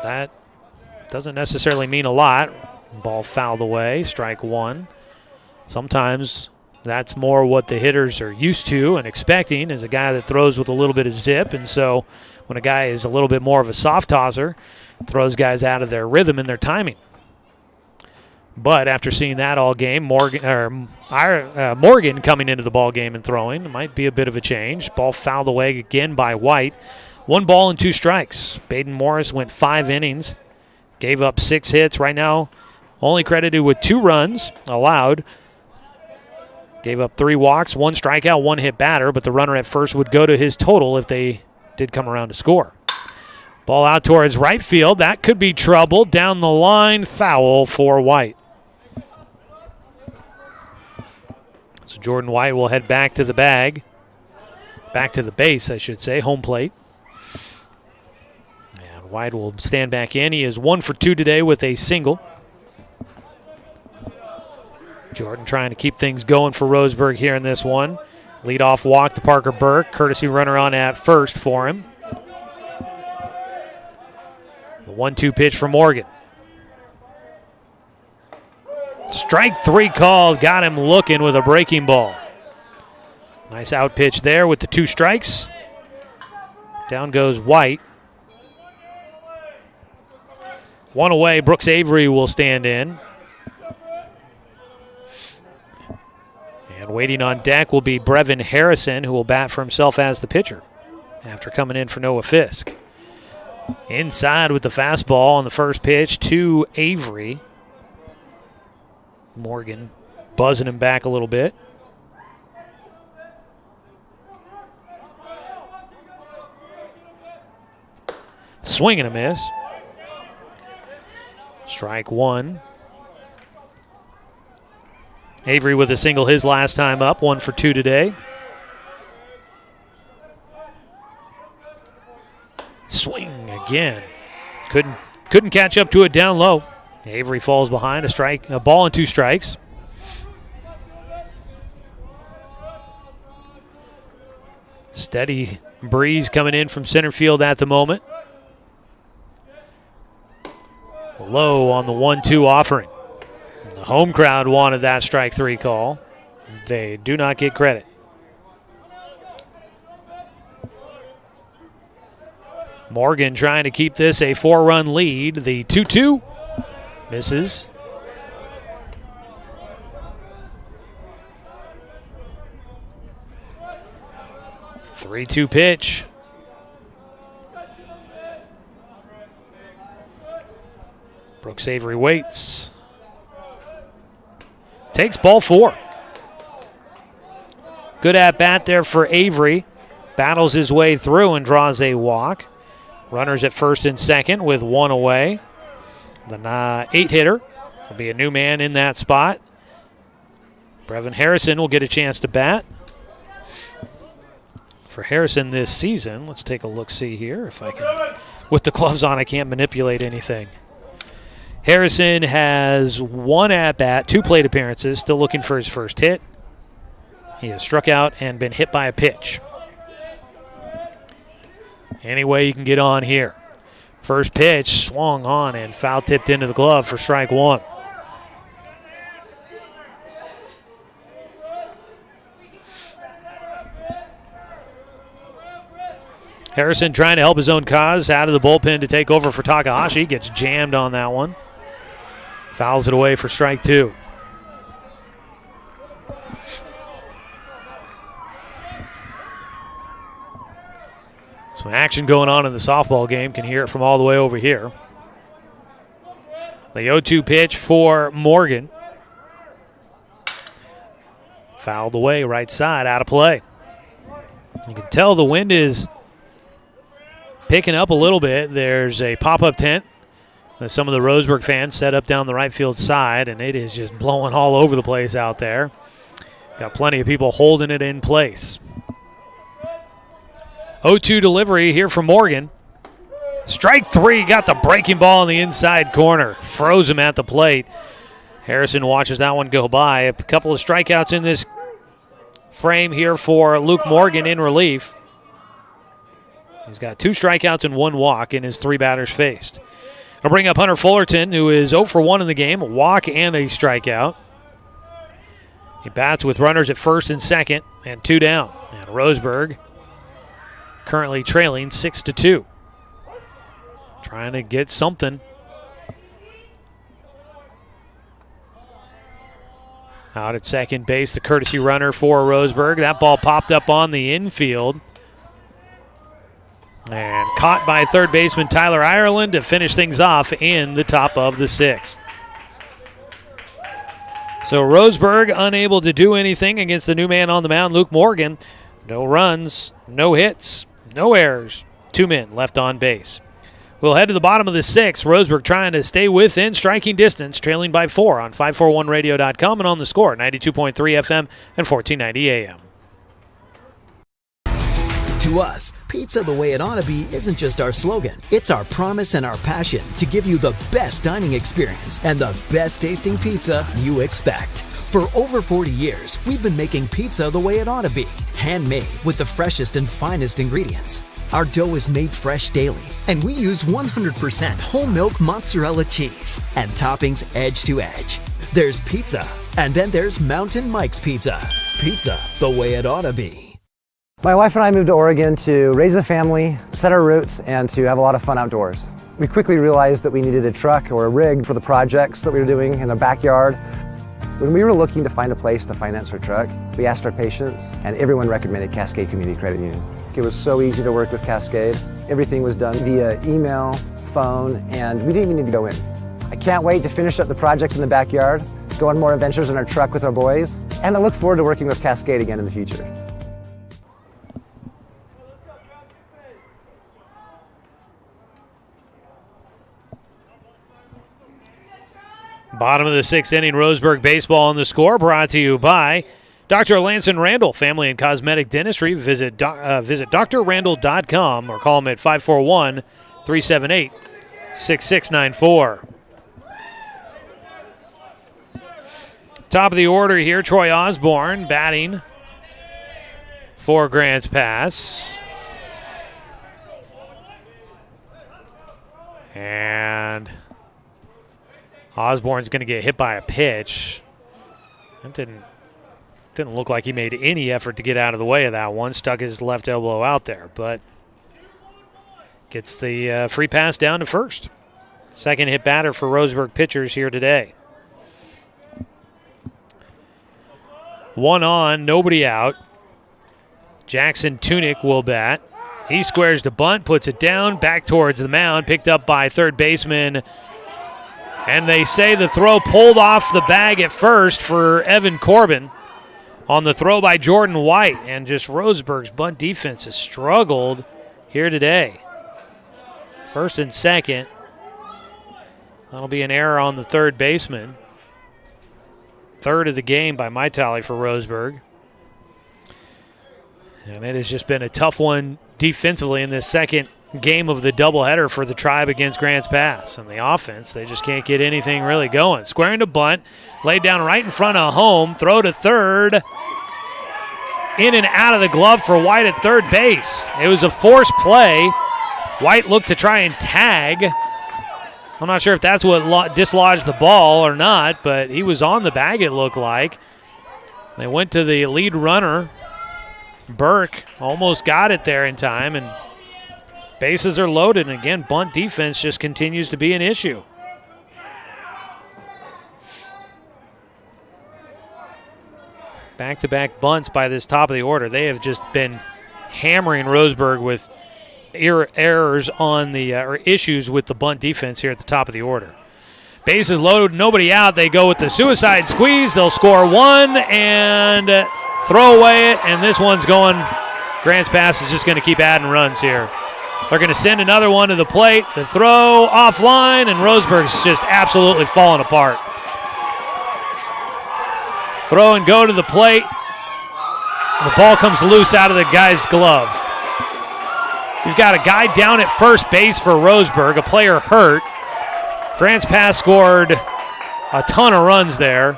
[SPEAKER 1] That doesn't necessarily mean a lot. Ball fouled away, strike 1. Sometimes that's more what the hitters are used to and expecting, is a guy that throws with a little bit of zip. And so when a guy is a little bit more of a soft tosser, throws guys out of their rhythm and their timing. But after seeing that all game, Morgan coming into the ball game and throwing, it might be a bit of a change. Ball fouled away again by White. 1 ball and 2 strikes. Baden Morris went 5 innings, gave up 6 hits. Right now, only credited with 2 runs allowed. Gave up 3 walks, 1 strikeout, 1 hit batter, but the runner at first would go to his total if they did come around to score. Ball out towards right field. That could be trouble. Down the line, foul for White. So Jordan White will head back to the bag. Back to the base, I should say, home plate. And White will stand back in. He is 1 for 2 today with a single. Jordan trying to keep things going for Roseburg here in this one. Leadoff walk to Parker Burke. Courtesy runner on at first for him. The 1-2 pitch for Morgan. Strike 3 called. Got him looking with a breaking ball. Nice out pitch there with the 2 strikes. Down goes White. 1 away. Brooks Avery will stand in. And waiting on deck will be Brevin Harrison, who will bat for himself as the pitcher after coming in for Noah Fisk. Inside with the fastball on the first pitch to Avery. Morgan buzzing him back a little bit. Swing and a miss. Strike 1. Avery with a single his last time up, 1 for 2 today. Swing again. Couldn't catch up to it down low. Avery falls behind, a ball and 2 strikes. Steady breeze coming in from center field at the moment. Low on the 1-2 offering. The home crowd wanted that strike 3 call. They do not get credit. Morgan trying to keep this a 4-run lead. The 2-2 misses. Three-2 pitch. Brooks Avery waits. Takes ball 4. Good at bat there for Avery. Battles his way through and draws a walk. Runners at first and second with 1 away. The 8-hitter will be a new man in that spot. Brevin Harrison will get a chance to bat. For Harrison this season, let's take a look-see here. If I can, with the gloves on, I can't manipulate anything. Harrison has 1 at-bat, 2 plate appearances, still looking for his first hit. He has struck out and been hit by a pitch. Any way you can get on here. First pitch swung on and foul tipped into the glove for strike 1. Harrison trying to help his own cause out of the bullpen to take over for Takahashi. Gets jammed on that one. Fouls it away for strike 2. Some action going on in the softball game. Can hear it from all the way over here. The 0-2 pitch for Morgan. Fouled away, right side, out of play. You can tell the wind is picking up a little bit. There's a pop-up tent that some of the Roseburg fans set up down the right field side, and it is just blowing all over the place out there. Got plenty of people holding it in place. 0-2 delivery here from Morgan. Strike 3, got the breaking ball in the inside corner. Froze him at the plate. Harrison watches that one go by. A couple of strikeouts in this frame here for Luke Morgan in relief. He's got 2 strikeouts and 1 walk in his 3 batters faced. I'll bring up Hunter Fullerton, who is 0 for 1 in the game, a walk and a strikeout. He bats with runners at first and second and 2 down. And Roseburg currently trailing 6-2. Trying to get something. Out at second base, the courtesy runner for Roseburg. That ball popped up on the infield. And caught by third baseman Tyler Ireland to finish things off in the top of the 6th. So Roseburg unable to do anything against the new man on the mound, Luke Morgan. No runs, no hits, no errors. 2 men left on base. We'll head to the bottom of the 6th. Roseburg trying to stay within striking distance, trailing by 4 on 541radio.com and on the score, 92.3 FM and 1490 AM.
[SPEAKER 10] To us, pizza the way it ought to be isn't just our slogan. It's our promise and our passion to give you the best dining experience and the best tasting pizza you expect. For over 40 years, we've been making pizza the way it ought to be. Handmade with the freshest and finest ingredients. Our dough is made fresh daily, and we use 100% whole milk mozzarella cheese and toppings edge to edge. There's pizza, and then there's Mountain Mike's Pizza. Pizza the way it ought to be.
[SPEAKER 11] My wife and I moved to Oregon to raise a family, set our roots, and to have a lot of fun outdoors. We quickly realized that we needed a truck or a rig for the projects that we were doing in the backyard. When we were looking to find a place to finance our truck, we asked our patients, and everyone recommended Cascade Community Credit Union. It was so easy to work with Cascade. Everything was done via email, phone, and we didn't even need to go in. I can't wait to finish up the projects in the backyard, go on more adventures in our truck with our boys, and I look forward to working with Cascade again in the future.
[SPEAKER 1] Bottom of the 6th inning, Roseburg baseball on the score, brought to you by Dr. Lance and Randall, Family and Cosmetic Dentistry. Visit drrandall.com or call them at 541-378-6694. Top of the order here, Troy Osborne batting for Grants Pass. And Osborne's going to get hit by a pitch. That didn't look like he made any effort to get out of the way of that one. Stuck his left elbow out there, but gets the free pass down to first. Second hit batter for Roseburg pitchers here today. 1 on, nobody out. Jackson Tunick will bat. He squares the bunt, puts it down, back towards the mound, picked up by third baseman. And they say the throw pulled off the bag at first for Evan Corbin on the throw by Jordan White. And just Roseburg's bunt defense has struggled here today. First and second. That'll be an error on the third baseman. Third of the game by my tally for Roseburg. And it has just been a tough one defensively in this second game of the doubleheader for the Tribe against Grants Pass. And the offense, they just can't get anything really going. Squaring to bunt, laid down right in front of home, throw to third. In and out of the glove for White at third base. It was a forced play. White looked to try and tag. I'm not sure if that's what dislodged the ball or not, but he was on the bag, it looked like. They went to the lead runner. Burke almost got it there in time, and bases are loaded, and again, bunt defense just continues to be an issue. Back-to-back bunts by this top of the order. They have just been hammering Roseburg with errors on the or issues with the bunt defense here at the top of the order. Bases loaded, nobody out. They go with the suicide squeeze. They'll score one and throw away it, and this one's going. Grants Pass is just going to keep adding runs here. They're going to send another one to the plate. The throw offline, and Roseburg's just absolutely falling apart. Throw and go to the plate. The ball comes loose out of the guy's glove. You've got a guy down at first base for Roseburg, a player hurt. Grants Pass scored a ton of runs there.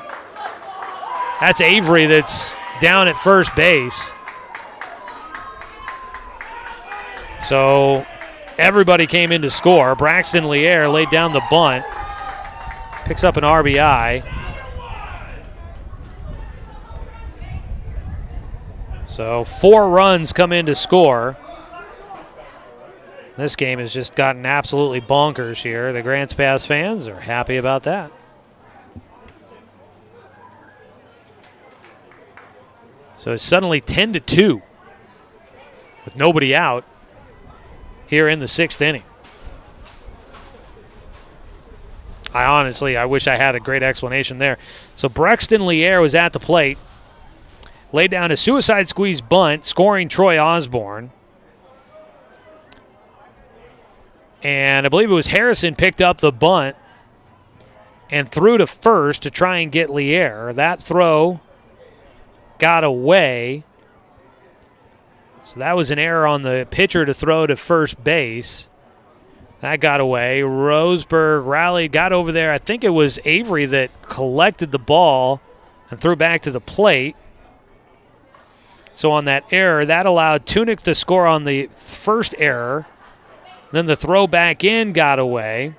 [SPEAKER 1] That's Avery that's down at first base. So everybody came in to score. Braxton Lier laid down the bunt. Picks up an RBI. So 4 runs come in to score. This game has just gotten absolutely bonkers here. The Grants Pass fans are happy about that. So it's suddenly 10-2 with nobody out here in the 6th inning. I wish I had a great explanation there. So Brexton Lier was at the plate, laid down a suicide squeeze bunt, scoring Troy Osborne. And I believe it was Harrison picked up the bunt and threw to first to try and get Lier. That throw got away. So that was an error on the pitcher to throw to first base. That got away. Roseburg rallied, got over there. I think it was Avery that collected the ball and threw back to the plate. So on that error, that allowed Tunick to score on the first error. Then the throw back in got away.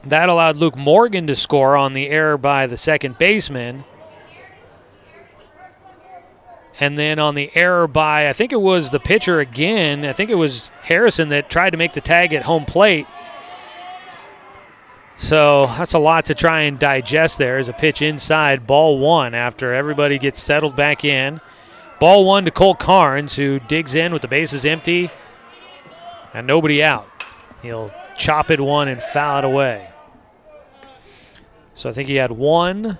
[SPEAKER 1] That allowed Luke Morgan to score on the error by the second baseman. And then on the error by, I think it was the pitcher again, I think it was Harrison that tried to make the tag at home plate. So that's a lot to try and digest there as a pitch inside, ball one after everybody gets settled back in. Ball one to Cole Carnes, who digs in with the bases empty and nobody out. He'll chop it one and foul it away. So I think he had one.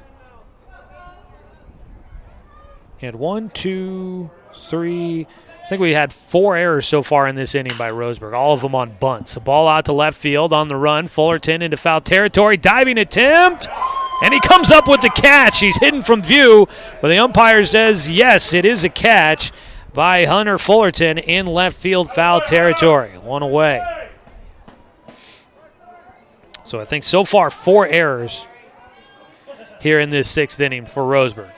[SPEAKER 1] He had 1, 2, 3. I think we had 4 errors so far in this inning by Roseburg, all of them on bunts. A ball out to left field on the run. Fullerton into foul territory. Diving attempt. And he comes up with the catch. He's hidden from view, but the umpire says, yes, it is a catch by Hunter Fullerton in left field foul territory. One away. So I think so far 4 errors here in this 6th inning for Roseburg.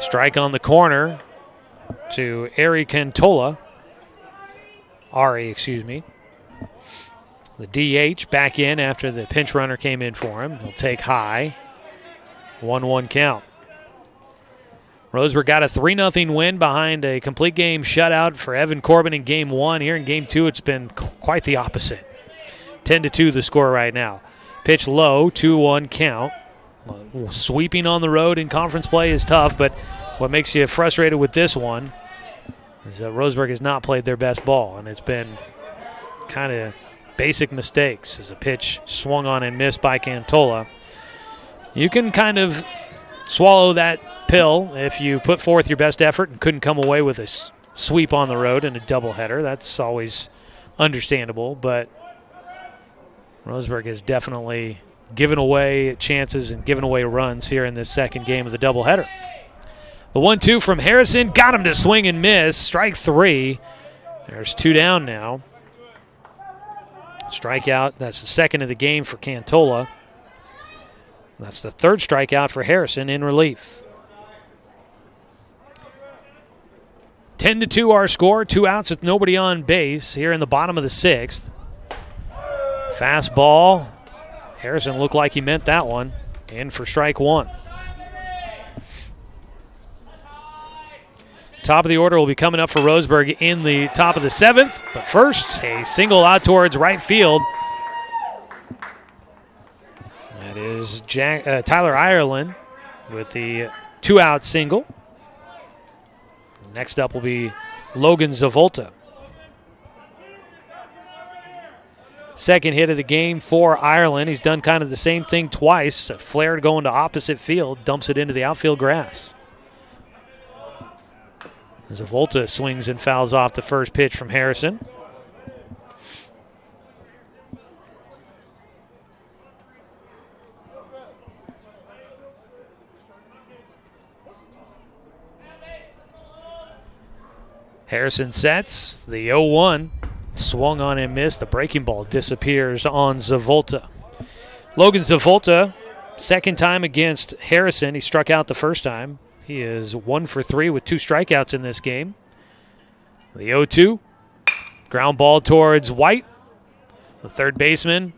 [SPEAKER 1] Strike on the corner to Ari Cantola. The DH back in after the pinch runner came in for him. He'll take high. 1-1 count. Roseburg got a 3-0 win behind a complete game shutout for Evan Corbin in Game 1. Here in Game 2, it's been quite the opposite. 10-2 the score right now. Pitch low, 2-1 count. Sweeping on the road in conference play is tough, but what makes you frustrated with this one is that Roseburg has not played their best ball, and it's been kind of basic mistakes as a pitch swung on and missed by Cantola. You can kind of swallow that pill if you put forth your best effort and couldn't come away with a sweep on the road in a doubleheader. That's always understandable, but Roseburg has definitely given away chances and given away runs here in this second game of the doubleheader. The 1-2 from Harrison got him to swing and miss. Strike 3. There's 2 down now. Strikeout. That's the second of the game for Cantola. That's the 3rd strikeout for Harrison in relief. 10-2 our score. 2 outs with nobody on base here in the bottom of the 6th. Fastball. Harrison looked like he meant that one. In for strike 1. Top of the order will be coming up for Roseburg in the top of the 7th. But first, a single out towards right field. That is Tyler Ireland with the 2-out single. Next up will be Logan Zavolta. Second hit of the game for Ireland. He's done kind of the same thing twice. A flare going to opposite field, dumps it into the outfield grass. Zavolta swings and fouls off the first pitch from Harrison. Harrison sets the 0-1. Swung on and missed. The breaking ball disappears on Zavolta. Logan Zavolta, second time against Harrison. He struck out the first time. He is 1 for 3 with 2 strikeouts in this game. The 0-2. Ground ball towards White. The third baseman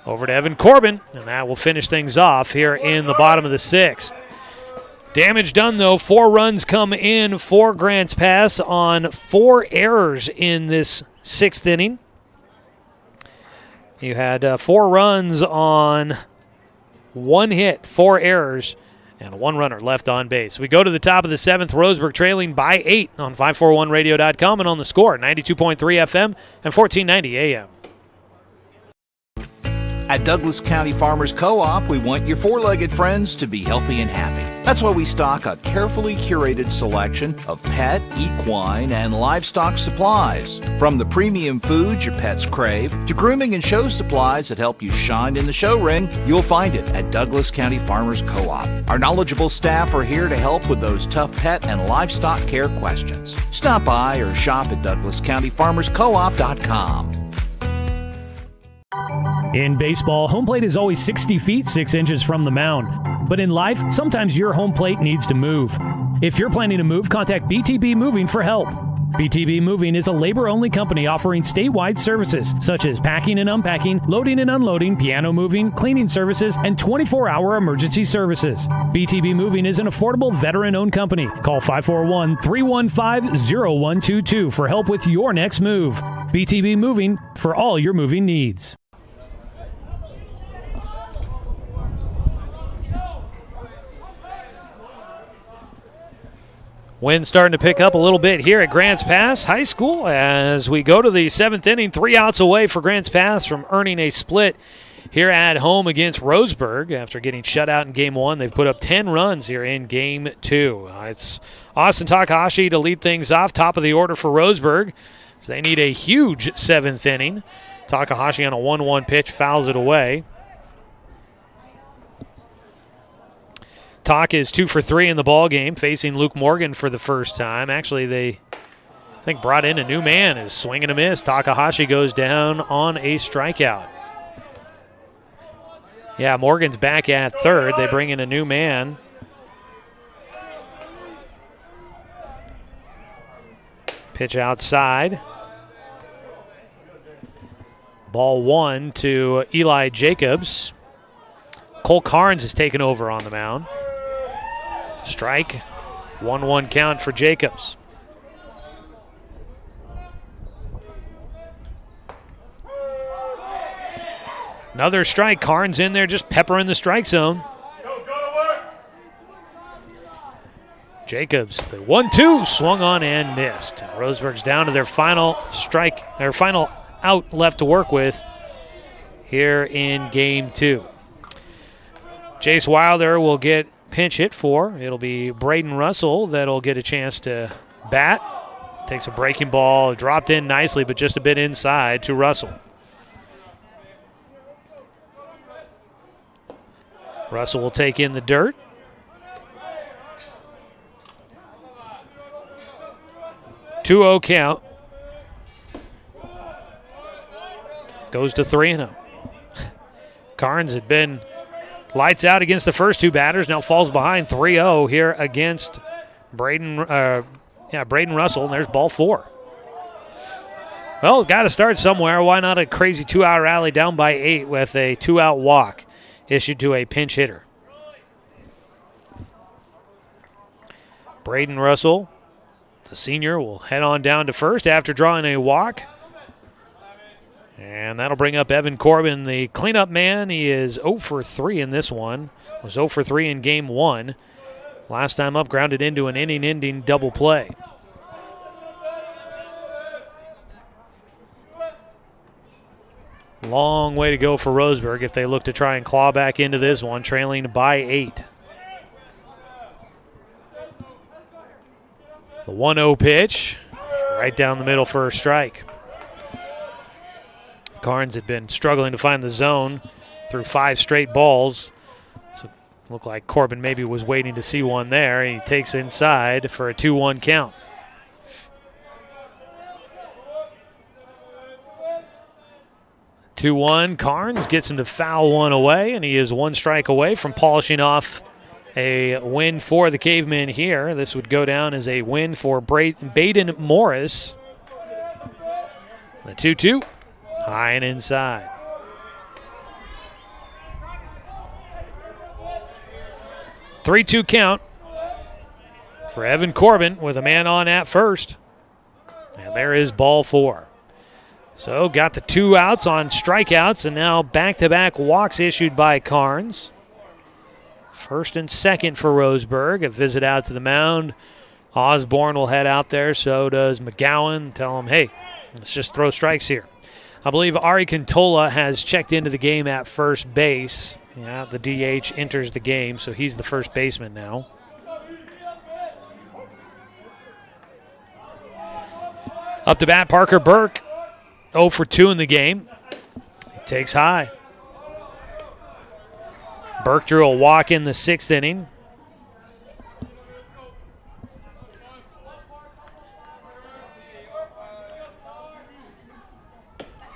[SPEAKER 1] over to Evan Corbin. And that will finish things off here in the bottom of the 6th. Damage done, though. 4 runs come in for Grants Pass on 4 errors in this 6th inning. You had 4 runs on 1 hit, 4 errors, And one runner left on base. We go to the top of the 7th. Roseburg trailing by 8 on 541radio.com and on the Score, 92.3 FM and 1490 AM.
[SPEAKER 9] At Douglas County Farmers Co-op, we want your four-legged friends to be healthy and happy. That's why we stock a carefully curated selection of pet, equine, and livestock supplies. From the premium foods your pets crave to grooming and show supplies that help you shine in the show ring, you'll find it at Douglas County Farmers Co-op. Our knowledgeable staff are here to help with those tough pet and livestock care questions. Stop by or shop at DouglasCountyFarmersCoop.com.
[SPEAKER 12] In baseball, home plate is always 60 feet 6 inches from the mound. But in life, sometimes your home plate needs to move. If you're planning to move, contact BTB Moving for help. BTB Moving is a labor-only company offering statewide services such as packing and unpacking, loading and unloading, piano moving, cleaning services, and 24-hour emergency services. BTB Moving is an affordable veteran-owned company. Call 541-315-0122 for help with your next move. BTB Moving for all your moving needs.
[SPEAKER 1] Wind starting to pick up a little bit here at Grants Pass High School as we go to the 7th inning. 3 outs away for Grants Pass from earning a split here at home against Roseburg. After getting shut out in Game 1, they've put up 10 runs here in Game 2. It's Austin Takahashi to lead things off, top of the order for Roseburg. So they need a huge 7th inning. Takahashi on a 1-1 pitch fouls it away. Tak is 2 for 3 in the ball game, facing Luke Morgan for the first time. Actually, they brought in a new man. Is swing and a miss. Takahashi goes down on a strikeout. Yeah, Morgan's back at third. They bring in a new man. Pitch outside. Ball 1 to Eli Jacobs. Cole Carnes is taken over on the mound. Strike, 1-1 count for Jacobs. Another strike. Carnes in there just peppering the strike zone. Jacobs, the 1-2, swung on and missed. Roseburg's down to their final out left to work with here in Game 2. Jace Wilder will get pinch hit for. It'll be Braden Russell that'll get a chance to bat. Takes a breaking ball, dropped in nicely, but just a bit inside to Russell. Russell will take in the dirt. Two-0 count. Goes to 3-0. Carnes had been lights out against the first two batters. Now falls behind 3-0 here against Braden Russell. And there's ball 4. Well, got to start somewhere. Why not a crazy 2-out rally down by 8 with a 2-out walk issued to a pinch hitter? Braden Russell, the senior, will head on down to first after drawing a walk. And that'll bring up Evan Corbin, the cleanup man. He is 0 for 3 in this one. Was 0 for 3 in Game 1. Last time up, grounded into an inning-ending double play. Long way to go for Roseburg if they look to try and claw back into this one, trailing by 8. The 1-0 pitch, right down the middle for a strike. Carnes had been struggling to find the zone through 5 straight balls. So it looked like Corbin maybe was waiting to see one there. He takes inside for a 2-1 count. Carnes gets him to foul one away, and he is 1 strike away from polishing off a win for the Cavemen here. This would go down as a win for Baden Morris. The 2-2. High and inside. Three-2 count for Evan Corbin with a man on at first. And there is ball 4. So got the 2 outs on strikeouts, and now back-to-back walks issued by Carnes. First and second for Roseburg. A visit out to the mound. Osborne will head out there. So does McGowan. Tell him, hey, let's just throw strikes here. I believe Ari Cantola has checked into the game at first base. Yeah, the DH enters the game, so he's the first baseman now. Up to bat, Parker Burke. 0 for 2 in the game. He takes high. Burke drew a walk in the 6th inning.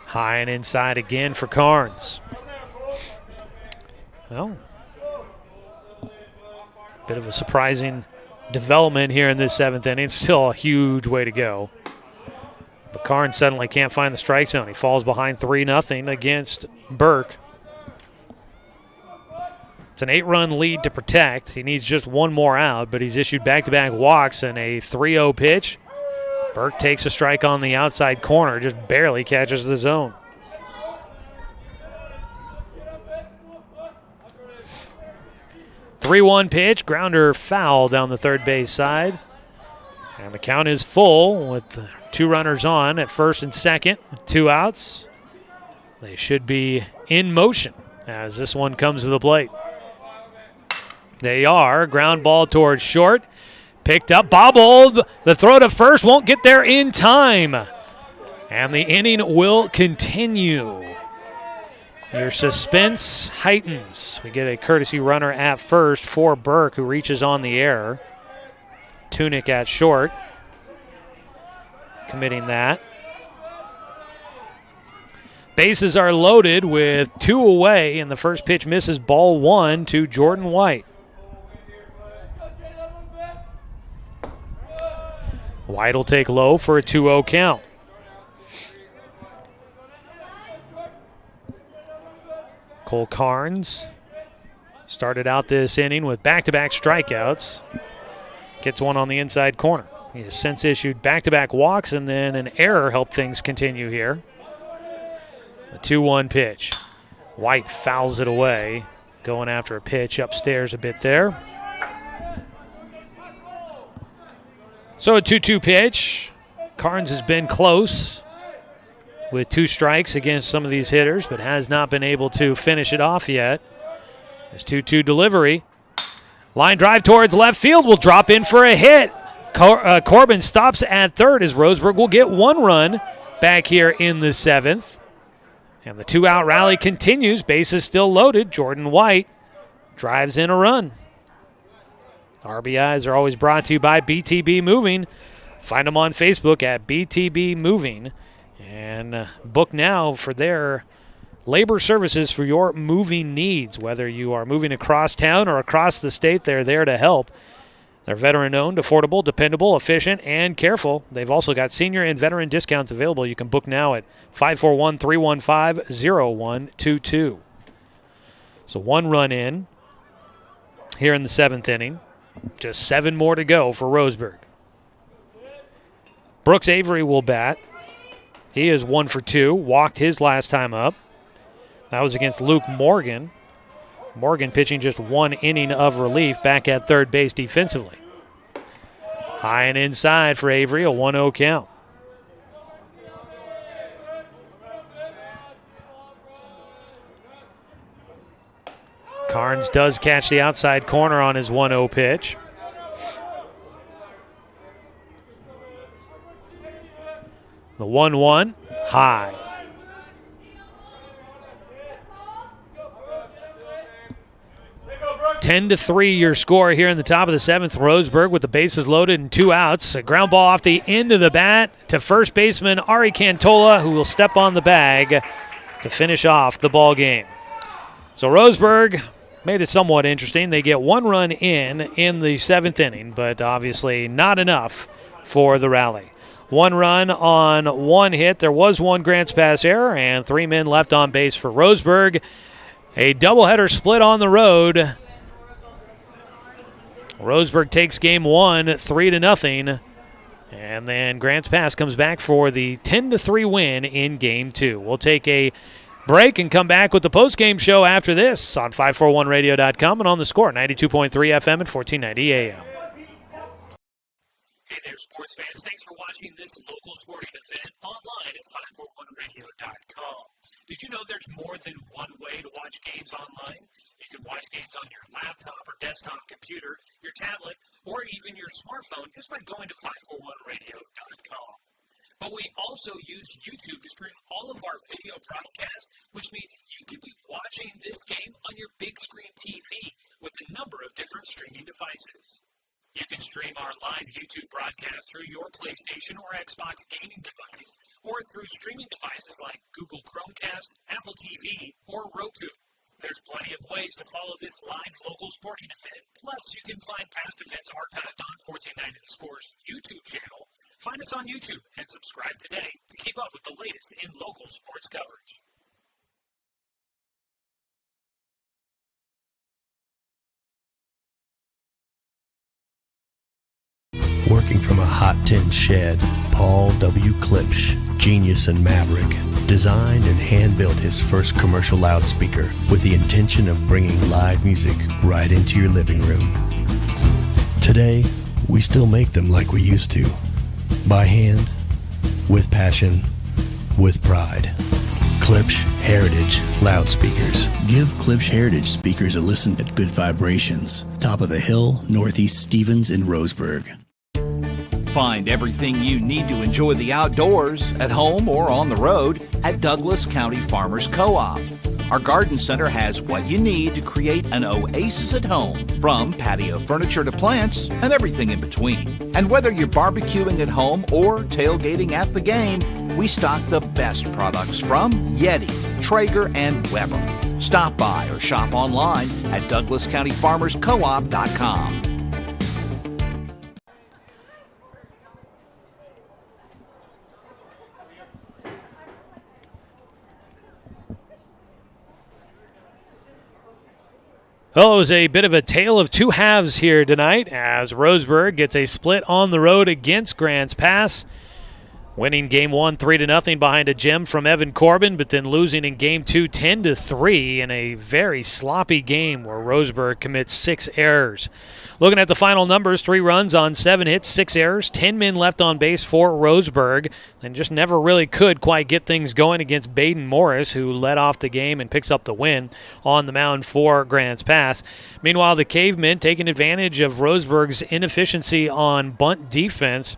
[SPEAKER 1] High and inside again for Carnes. Well, bit of a surprising development here in this 7th inning. Still a huge way to go. But Carnes suddenly can't find the strike zone. He falls behind 3-0 against Burke. It's an 8-run lead to protect. He needs just one more out, but he's issued back-to-back walks and a 3-0 pitch. Burke takes a strike on the outside corner, just barely catches the zone. (3-1) pitch, grounder foul down the third base side. And the count is full with 2 runners on at first and second, 2 outs. They should be in motion as this one comes to the plate. They are. Ground ball towards short. Picked up, bobbled. The throw to first won't get there in time. And the inning will continue. Your suspense heightens. We get a courtesy runner at first for Burke, who reaches on the air. Tunick at short, committing that. Bases are loaded with 2 away, and the first pitch misses, ball 1 to Jordan White. White will take low for a 2-0 count. Cole Carnes started out this inning with back-to-back strikeouts. Gets one on the inside corner. He has since issued back-to-back walks, and then an error helped things continue here. A 2-1 pitch. White fouls it away, going after a pitch upstairs a bit there. So a 2-2 pitch. Carnes has been close with 2 strikes against some of these hitters, but has not been able to finish it off yet. This 2-2 delivery. Line drive towards left field will drop in for a hit. Corbin stops at third as Roseburg will get 1 run back here in the 7th. And the 2-out rally continues. Bases still loaded. Jordan White drives in a run. RBIs are always brought to you by BTB Moving. Find them on Facebook at BTB Moving. And book now for their labor services for your moving needs. Whether you are moving across town or across the state, they're there to help. They're veteran-owned, affordable, dependable, efficient, and careful. They've also got senior and veteran discounts available. You can book now at 541-315-0122. So 1 run in here in the 7th inning. Just 7 more to go for Roseburg. Brooks Avery will bat. He is 1 for 2, walked his last time up. That was against Luke Morgan. Morgan pitching just 1 inning of relief back at third base defensively. High and inside for Avery, a 1-0 count. Carnes does catch the outside corner on his 1-0 pitch. The 1-1, high. (10-3) your score here in the top of the 7th. Roseburg with the bases loaded and 2 outs. A ground ball off the end of the bat to first baseman Ari Cantola, who will step on the bag to finish off the ball game. So Roseburg made it somewhat interesting. They get 1 run in the 7th inning, but obviously not enough for the rally. 1 run on 1 hit. There was 1 Grants pass error and 3 men left on base for Roseburg. A doubleheader split on the road. Roseburg takes game 1, 3-0. And then Grants Pass comes back for the 10-3 win in game 2. We'll take a break and come back with the postgame show after this on 541radio.com and on the Score, 92.3 FM and 1490 AM.
[SPEAKER 15] Hey there, sports fans. Thanks for watching this local sporting event online at 541radio.com. Did you know there's more than one way to watch games online? You can watch games on your laptop or desktop computer, your tablet, or even your smartphone just by going to 541radio.com. But we also use YouTube to stream all of our video broadcasts, which means you can be watching this game on your big screen TV with a number of different streaming devices. You can stream our live YouTube broadcast through your PlayStation or Xbox gaming device, or through streaming devices like Google Chromecast, Apple TV, or Roku. There's plenty of ways to follow this live local sporting event. Plus, you can find past events archived on 1490 The Score's YouTube channel. Find us on YouTube and subscribe today to keep up with the latest in local sports coverage.
[SPEAKER 7] Working from a hot tin shed, Paul W. Klipsch, genius and maverick, designed and hand-built his first commercial loudspeaker with the intention of bringing live music right into your living room. Today, we still make them like we used to. By hand, with passion, with pride. Klipsch Heritage Loudspeakers.
[SPEAKER 8] Give Klipsch Heritage speakers a listen at Good Vibrations. Top of the Hill, Northeast Stevens in Roseburg.
[SPEAKER 9] Find everything you need to enjoy the outdoors at home or on the road at Douglas County Farmers Co-op. Our garden center has what you need to create an oasis at home, from patio furniture to plants and everything in between. And whether you're barbecuing at home or tailgating at the game, we stock the best products from Yeti, Traeger, and Weber. Stop by or shop online at DouglasCountyFarmersCoop.com.
[SPEAKER 1] Well, it was a bit of a tale of two halves here tonight as Roseburg gets a split on the road against Grants Pass, winning Game 1 3-0 behind a gem from Evan Corbin, but then losing in Game 2 10-3 in a very sloppy game where Roseburg commits 6 errors. Looking at the final numbers, 3 runs on 7 hits, 6 errors, 10 men left on base for Roseburg, and just never really could quite get things going against Baden Morris, who led off the game and picks up the win on the mound for Grants Pass. Meanwhile, the Cavemen taking advantage of Roseburg's inefficiency on bunt defense.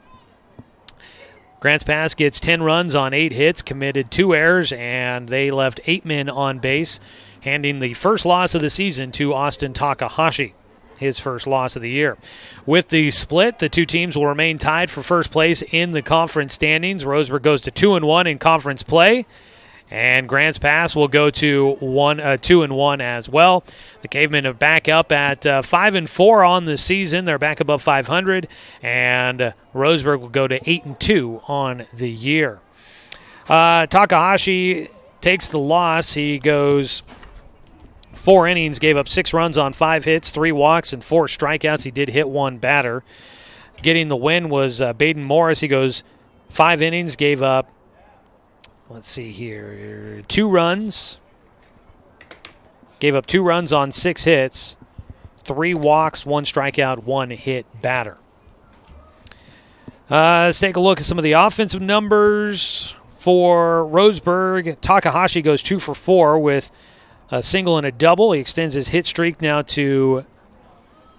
[SPEAKER 1] Grants Pass gets 10 runs on 8 hits, committed 2 errors, and they left 8 men on base, handing the first loss of the season to Austin Takahashi, his first loss of the year. With the split, the two teams will remain tied for first place in the conference standings. Roseburg goes to 2-1 in conference play, and Grants Pass will go to 2-1 as well. The Cavemen are back up at 5-4 on the season. They're back above 500, and Roseburg will go to 8-2 on the year. Takahashi takes the loss. He goes 4 innings, gave up 6 runs on 5 hits, 3 walks, and 4 strikeouts. He did hit 1 batter. Getting the win was Baden Morris. He goes 5 innings, gave up, let's see here, 2 runs. Gave up 2 runs on 6 hits, 3 walks, 1 strikeout, 1 hit batter. Let's take a look at some of the offensive numbers for Roseburg. Takahashi goes 2 for 4 with a single and a double. He extends his hit streak now to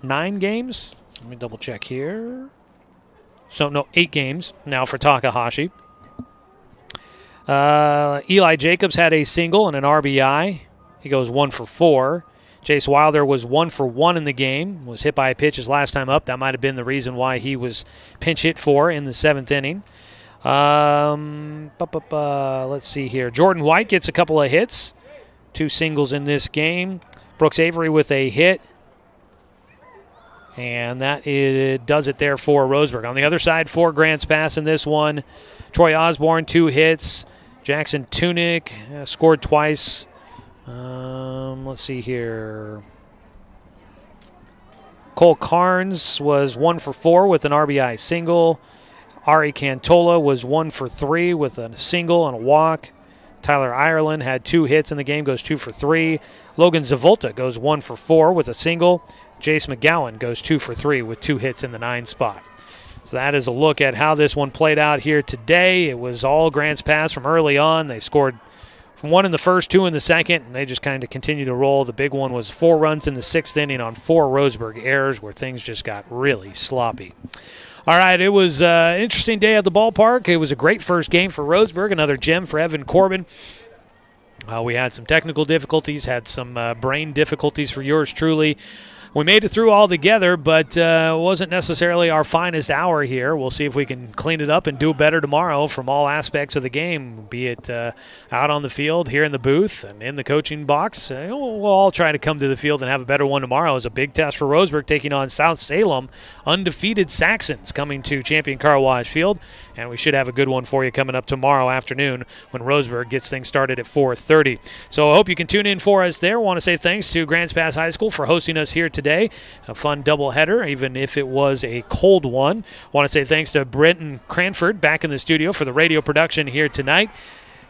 [SPEAKER 1] 9 games. Let me double check here. 8 games now for Takahashi. Eli Jacobs had a single and an RBI. He goes 1 for 4. Chase Wilder was 1 for 1 in the game. Was hit by a pitch his last time up. That might have been the reason why he was pinch hit for in the 7th inning. Let's see here. Jordan White gets a couple of hits. 2 singles in this game. Brooks Avery with a hit. And that does it there for Roseburg. On the other side for Grants Pass in this one, Troy Osborne, 2 hits. Jackson Tunick scored twice. Let's see here. Cole Carnes was 1 for 4 with an RBI single. Ari Cantola was 1 for 3 with a single and a walk. Tyler Ireland had 2 hits in the game, goes 2 for 3. Logan Zavolta goes 1 for 4 with a single. Jace McGowan goes 2 for 3 with 2 hits in the 9 spot. So that is a look at how this one played out here today. It was all Grants Pass from early on. They scored from 1 in the first, 2 in the second, and they just kind of continued to roll. The big one was 4 runs in the 6th inning on 4 Roseburg errors where things just got really sloppy. All right, it was an interesting day at the ballpark. It was a great first game for Roseburg, another gem for Evan Corbin. We had some technical difficulties, had some brain difficulties for yours truly. We made it through all together, but it wasn't necessarily our finest hour here. We'll see if we can clean it up and do better tomorrow from all aspects of the game, be it out on the field, here in the booth, and in the coaching box. We'll all try to come to the field and have a better one tomorrow. It's a big test for Roseburg taking on South Salem, undefeated Saxons coming to Champion Car Wash Field, and we should have a good one for you coming up tomorrow afternoon when Roseburg gets things started at 4:30. So I hope you can tune in for us there. I want to say thanks to Grants Pass High School for hosting us here today. A fun doubleheader, even if it was a cold one. I want to say thanks to Brenton Cranford back in the studio for the radio production here tonight.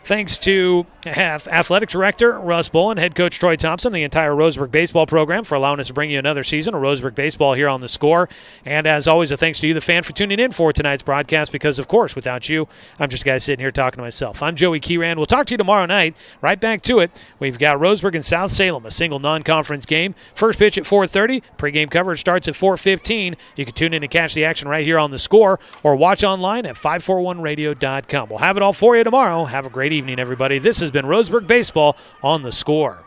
[SPEAKER 1] Thanks to Athletic Director Russ Bolin, Head Coach Troy Thompson, the entire Roseburg baseball program for allowing us to bring you another season of Roseburg baseball here on The Score. And as always, a thanks to you, the fan, for tuning in for tonight's broadcast because, of course, without you, I'm just a guy sitting here talking to myself. I'm Joey Keyran. We'll talk to you tomorrow night. Right back to it. We've got Roseburg and South Salem, a single non-conference game. First pitch at 4:30. Pre-game coverage starts at 4:15. You can tune in and catch the action right here on The Score or watch online at 541radio.com. We'll have it all for you tomorrow. Have a great evening, everybody. This has been Roseburg Baseball on The Score.